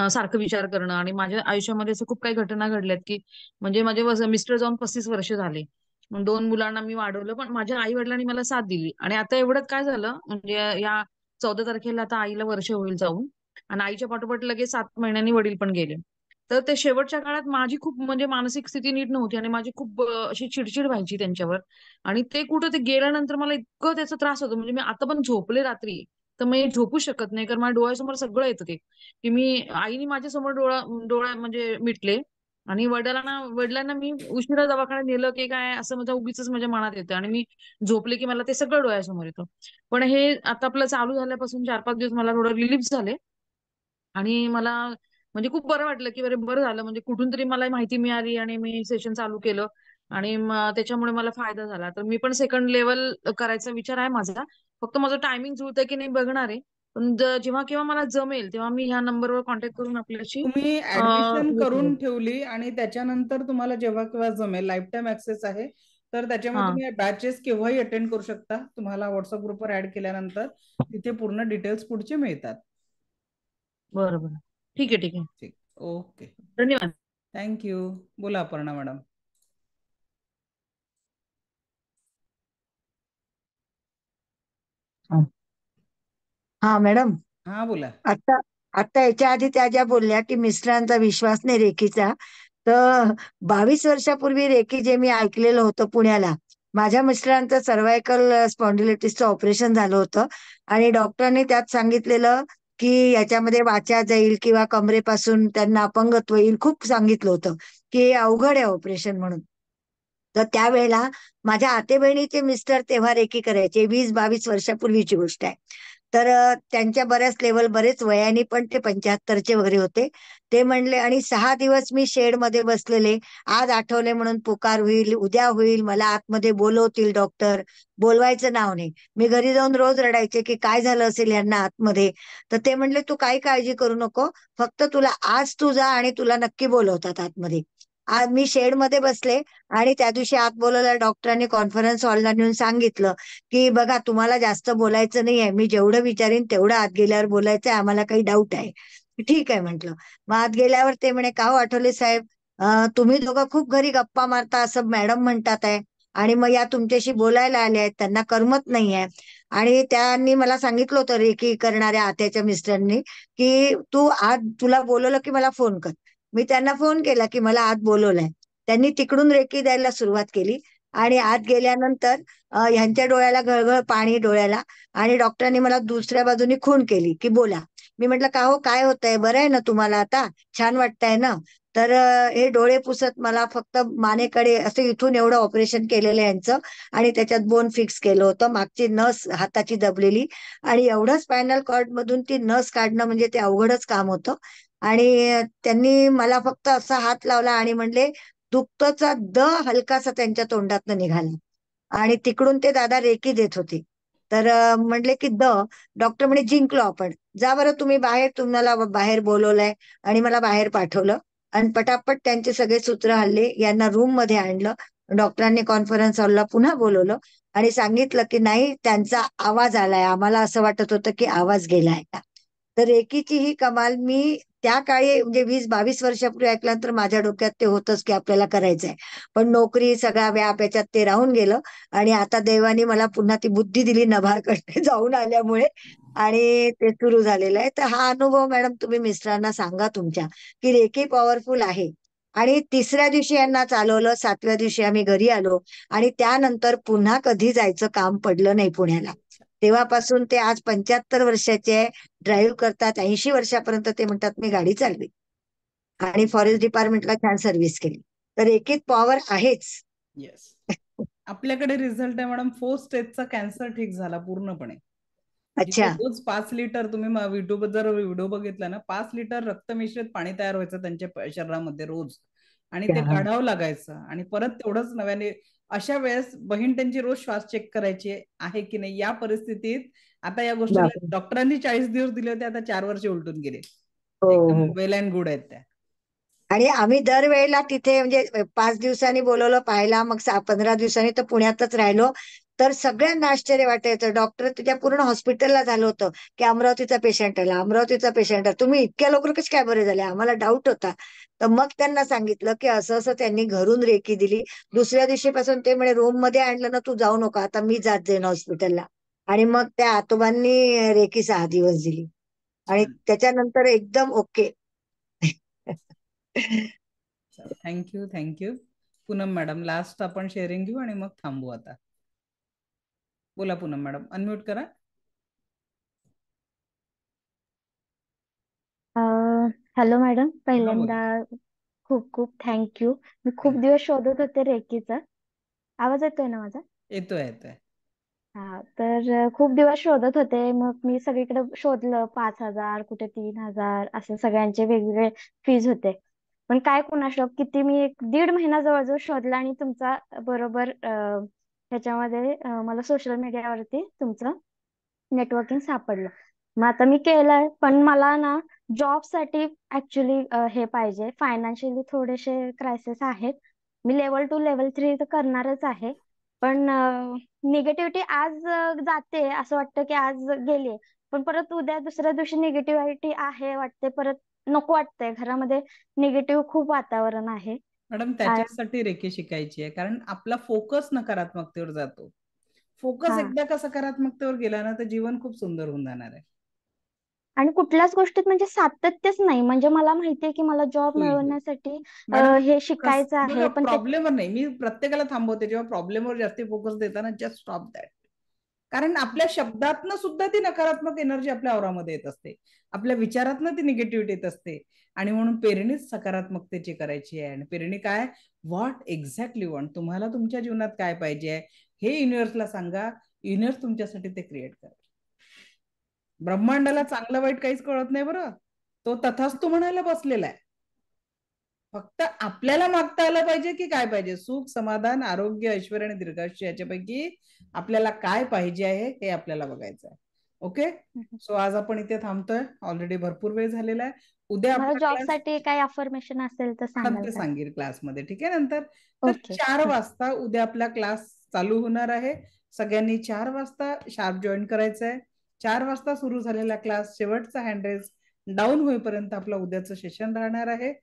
सारखं विचार करणं. आणि माझ्या आयुष्यामध्ये असं खूप काही घटना घडल्यात की म्हणजे माझे मिस्टर जाऊन 35 वर्ष झाले, 2 मुलांना मी वाढवलं, पण माझ्या आई वडिलांनी मला साथ दिली. आणि आता एवढंच काय झालं म्हणजे या 14 तारखेला आता आईला वर्ष होईल जाऊन, आणि आईच्या पाठोपाठ लगेच 7 महिन्यांनी वडील पण गेले. तर ते शेवटच्या काळात माझी खूप म्हणजे मानसिक स्थिती नीट नव्हती आणि माझी खूप अशी चिडचिड व्हायची त्यांच्यावर. आणि ते कुठं ते गेल्यानंतर मला इतकं त्याचा त्रास होतो, म्हणजे मी आता पण झोपले रात्री तर मी झोपू शकत नाही, कारण माझ्या डोळ्यासमोर सगळं येतं ते की आईने माझ्यासमोर डोळा म्हणजे मिटले. आणि वडिलांना मी उशिरा दवाखान्यात नेलं की काय असं माझ्या उगीच माझ्या मनात येतं, आणि मी झोपले की मला ते सगळं डोळ्यासमोर येतं. पण हे आता आपलं चालू झाल्यापासून 4-5 दिवस मला थोडं रिलीफ झाले. आणि मला म्हणजे खूप बरं वाटलं की अरे बरं झालं, म्हणजे कुठून तरी मला माहिती मिळाली आणि मी सेशन चालू केलं. आणि त्याच्यामुळे मला फायदा झाला. तर मी पण सेकंड लेवल करायचा विचार आहे माझा. फक्त माझं टायमिंग जुळतंय की नाही बघणार आहे. पण जेव्हा केव्हा मला जमेल तेव्हा मी ह्या नंबरवर कॉन्टॅक्ट करून आपल्याशी तुम्ही ऍडमिशन करून ठेवली आणि त्याच्यानंतर तुम्हाला जेव्हा केव्हा जमेल, लाईफ टाईम ऍक्सेस आहे, तर त्याच्यामध्ये तुम्ही बॅचेस केव्हाही अटेंड करू शकता. तुम्हाला व्हॉट्सअप ग्रुपवर ऍड केल्यानंतर तिथे पूर्ण डिटेल्स पुढचे मिळतात. बरोबर, ठीक आहे ठीक आहे. ठीक, ओके, धन्यवाद. थँक्यू. बोला अपर्णा मॅडम. हा मॅडम. हा बोला. आता आता याच्या आधी त्या ज्या बोलल्या की मिस्टरांचा विश्वास नाही रेकीचा, तर 22 वर्षापूर्वी रेकी जे मी ऐकलेलं होतं पुण्याला, माझ्या मिस्टरांचं सर्वायकल स्पॉन्डिलिटिसचं ऑपरेशन झालं होतं आणि डॉक्टरांनी त्यात सांगितलेलं की याच्यामध्ये वाचा जाईल किंवा कमरेपासून त्यांना अपंगत्व येईल, खूप सांगितलं होतं की हे अवघड आहे ऑपरेशन म्हणून. तर त्यावेळेला माझ्या आते बहिणीचे मिस्टर तेव्हा रेकी करायचे, 20-22 वर्षापूर्वीची गोष्ट आहे. तर त्यांच्या बऱ्याच लेवल, बरेच वयाने पण ते 75चे वगैरे होते. ते म्हणले आणि 6 दिवस मी शेडमध्ये बसलेले, आज आठवले म्हणून पुकार होईल, उद्या होईल, मला आतमध्ये बोलवतील डॉक्टर, बोलवायचं नाव नाही. मी घरी जाऊन रोज रडायचे की काय झालं असेल यांना आतमध्ये. तर ते म्हणले तू काही काळजी करू नको, फक्त तुला आज तू जा आणि तुला नक्की बोलवतात आतमध्ये. आज मी शेडमध्ये बसले आणि त्या दिवशी आत बोलवलं डॉक्टरांनी, कॉन्फरन्स हॉलला नेऊन सांगितलं की बघा तुम्हाला जास्त बोलायचं नाहीये, मी जेवढं विचारीन तेवढं आत गेल्यावर बोलायचंय, आम्हाला काही डाऊट आहे. ठीक आहे म्हंटल. मग आत गेल्यावर ते म्हणे का हो आठवले साहेब, तुम्ही दोघं खूप घरी गप्पा मारता असं मॅडम म्हणतात आहे, आणि मग या तुमच्याशी बोलायला आल्या आहेत, त्यांना करमत नाहीये. आणि त्यांनी मला सांगितलं होतं रेकी करणाऱ्या आत्याच्या मिस्टरनी की तू आज तुला बोलवलं की मला फोन कर. मी त्यांना फोन केला की मला आत बोलवलंय. त्यांनी तिकडून रेकी द्यायला सुरुवात केली आणि आत गेल्यानंतर ह्यांच्या डोळ्याला गळगळ पाणी डोळ्याला, आणि डॉक्टरांनी मला दुसऱ्या बाजूनी खूण केली की बोला. मी म्हटलं का हो काय होतंय, बरं आहे ना तुम्हाला, आता छान वाटतंय ना. तर हे डोळे पुसत मला फक्त मानेकडे असं इथून एवढं ऑपरेशन केलेलं यांचं, आणि त्याच्यात बोन फिक्स केलं होतं, मागची नस हाताची दबलेली, आणि एवढं स्पायनल कॉर्ड मधून ती नस काढणं म्हणजे ते अवघडच काम होतं. आणि त्यांनी मला फक्त असा हात लावला आणि म्हणले दुखतोचा द हलकासा त्यांच्या तोंडातनं निघाला, आणि तिकडून ते दादा रेकी देत होते. तर म्हणले की डॉक्टर म्हणे जिंकलो आपण, जा बरं तुम्ही बाहेर, तुम्हाला बाहेर बोलवलंय. आणि मला बाहेर पाठवलं आणि पटापट त्यांचे सगळे सूत्र हल्ले, यांना रूम मध्ये आणलं. डॉक्टरांनी कॉन्फरन्स हॉलला पुन्हा बोलवलं आणि सांगितलं की नाही त्यांचा आवाज आलाय, आम्हाला असं वाटत होतं की आवाज गेलाय का. तर रेकीची ही कमाल मी त्या काळी म्हणजे 20-22 वर्षापूर्वी ऐकल्यानंतर माझ्या डोक्यात ते होतंच की आपल्याला करायचंय. पण नोकरी सगळा व्याप याच्यात ते राहून गेलं, आणि आता देवाने मला पुन्हा ती बुद्धी दिली नभारकडे जाऊन आल्यामुळे, आणि ते सुरू झालेलं आहे. तर हा अनुभव मॅडम तुम्ही मिस्टरांना सांगा तुमच्या की रेकी पॉवरफुल आहे. आणि तिसऱ्या दिवशी यांना चालवलं, 7व्या दिवशी आम्ही घरी आलो आणि त्यानंतर पुन्हा कधी जायचं काम पडलं नाही पुण्याला. तेव्हापासून ते आज 75 वर्षाचे आहे, ड्राईव्ह करतात. 80 वर्षापर्यंत ते म्हणतात मी गाडी चालवी आणि फॉरेस्ट डिपार्टमेंटला छान सर्व्हिस केली. तर एकीत पॉवर आहेच. येस. आपल्याकडे रिझल्ट आहे मॅडम, 4 स्टेजचा कॅन्सर ठीक झाला पूर्णपणे. जिथे अच्छा. रोज 5 लिटर, तुम्ही युट्यूब जर व्हिडिओ बघितला ना, 5 लिटर रक्त मिश्रित पाणी तयार व्हायचं त्यांच्या शरीरामध्ये रोज, आणि ते हा. काढावं लागायचं आणि परत तेवढंच नव्याने. अशा वेळेस बहीण त्यांची रोज श्वास चेक करायची आहे की नाही. या परिस्थितीत आता या गोष्टीला बापरे. डॉक्टरांनी 40 दिवस दिले होते, आता 4 वर्ष उलटून गेले. हो एकदम हो. वेल अँड गुड आहेत त्या. आणि आम्ही दरवेळेला तिथे म्हणजे 5 दिवसांनी बोलवलं पाहायला, मग 15 दिवसांनी तर पुण्यातच राहिलो. तर सगळ्यांना आश्चर्य वाटायचं, डॉक्टर तुझ्या पूर्ण हॉस्पिटलला झालं होतं की अमरावतीचा पेशंट आला, अमरावतीचा पेशंट आला, तुम्ही इतक्या लवकर कसे काय बरे झाले, आम्हाला डाऊट होता. तर मग त्यांना सांगितलं की असं असं त्यांनी घरून रेकी दिली. दुसऱ्या दिवशीपासून ते म्हणे रूम मध्ये आणलं ना तू जाऊ नका, आता मी जात जाईन हॉस्पिटलला. आणि मग त्या आतोबांनी रेकी 6 दिवस दिली आणि त्याच्यानंतर एकदम okay. Thank you. Poonam madam, last आपण शेअरिंग घेऊ आणि मग थांबू आता. बोला पूनम मॅडम, अनम्यूट करा. हॅलो मॅडम, बोला. पहिल्यांदा खूप खूप थँक्यू. मी खूप दिवस शोधत होते रेकीचा. आवाज येतोय ना माझा? येतोय. हा, तर खूप दिवस शोधत होते. मग मी सगळीकडे शोधलं, 5,000 कुठे 3,000 असे सगळ्यांचे वेगवेगळे फीज होते. पण काय कुणास ठाऊक किती, मी 1.5 महिना जवळजवळ शोधला आणि तुमचा बरोबर ह्याच्यामध्ये मला सोशल मीडियावरती तुमचं नेटवर्किंग सापडलं. मग आता मी केलंय, पण मला ना जॉब साठी ऍक्च्युली हे पाहिजे. फायनान्शियली थोडेसे क्रायसिस आहेत. मी लेवल 2 लेवल 3 तर करणारच आहे, पण निगेटिव्हिटी आज जाते, असं वाटतं की आज गेली, पण परत उद्या दुसऱ्या दिवशी निगेटिव्हिटी आहे वाटते, परत नको वाटतंय. घरामध्ये निगेटिव्ह खूप वातावरण आहे. मॅडम, त्याच्यासाठी रेकी शिकायची आहे, कारण आपला फोकस नकारात्मकतेवर जातो. फोकस हा, एकदा का सकारात्मकतेवर गेला ना, तर जीवन खूप सुंदर होऊन जाणार आहे. आणि कुठल्याच गोष्टीत म्हणजे सातत्यच नाही. म्हणजे मला माहितीये की मला जॉब होईल. मिळवण्यासाठी मॅडम, हे शिकायचं आहे, बघा, पण ते प्रॉब्लेमवर नाही, मी प्रत्येकाला थांबवते. जेव्हा प्रॉब्लेमवर जास्ती फोकस देताना, जस्ट स्टॉप दॅट. कारण आपल्या शब्दातनं सुद्धा ती नकारात्मक एनर्जी आपल्या औरामध्ये येत असते, आपल्या विचारातनं ती निगेटिव्हिटी येत असते. आणि म्हणून पेरणीच सकारात्मकतेची करायची आहे. आणि पेरणी काय, व्हॉट एक्झॅक्टली वॉन्ट, तुम्हाला तुमच्या जीवनात काय पाहिजे हे युनिव्हर्सला सांगा. युनिव्हर्स तुमच्यासाठी ते क्रिएट करा. ब्रह्मांडाला चांगलं वाईट काहीच कळत नाही बरं, तो तथास्तु म्हणायला बसलेला आहे. फक्त आपल्याला मागता आलं पाहिजे की काय पाहिजे, सुख, समाधान, आरोग्य, ऐश्वर्य आणि दीर्घायुष्य, याच्यापैकी आपल्याला काय पाहिजे आहे हे आपल्याला बघायचं आहे. ओके, सो आज आपण इथे थांबतोय, ऑलरेडी भरपूर वेळ झालेला आहे. उद्या मला आपला जॉब क्लास, साठी काही अफर्मेशन असेल तर सांगाल ते का? सांगेल क्लासमध्ये, ठीक आहे, नंतर. तर ओके. 4 वाजता उद्या आपला क्लास चालू होणार आहे. सगळ्यांनी 4 वाजता शार्प जॉईन करायचं आहे. 4 वाजता सुरू झालेला क्लास शेवटचा हँडरेज डाऊन होईपर्यंत आपला उद्याचं सेशन राहणार आहे.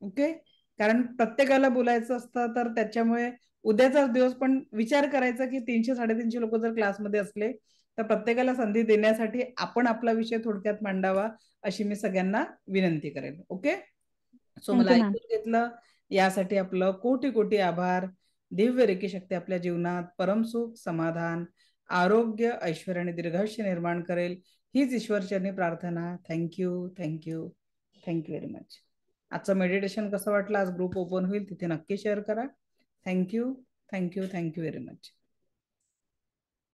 ओके, कारण प्रत्येकाला बोलायचं असतं, तर त्याच्यामुळे उद्याचाच दिवस पण विचार करायचा की 300-350 लोक जर क्लासमध्ये असले तर प्रत्येकाला संधी देण्यासाठी आपण आपला विषय थोडक्यात मांडावा, अशी मी सगळ्यांना विनंती करेन. ओके, सो मला थँक्यू मॅम. ऐकून घेतलं यासाठी आपलं कोटी कोटी आभार. दिव्य रेकी शक्ती आपल्या जीवनात परमसुख, समाधान, आरोग्य, ऐश्वर्य आणि दीर्घायुष्य निर्माण करेल, हीच ईश्वरचरणी प्रार्थना. Thank you very much. आजचं मेडिटेशन कसं वाटलं, आज ग्रुप ओपन होईल, तिथे नक्की शेअर करा. Thank you very much.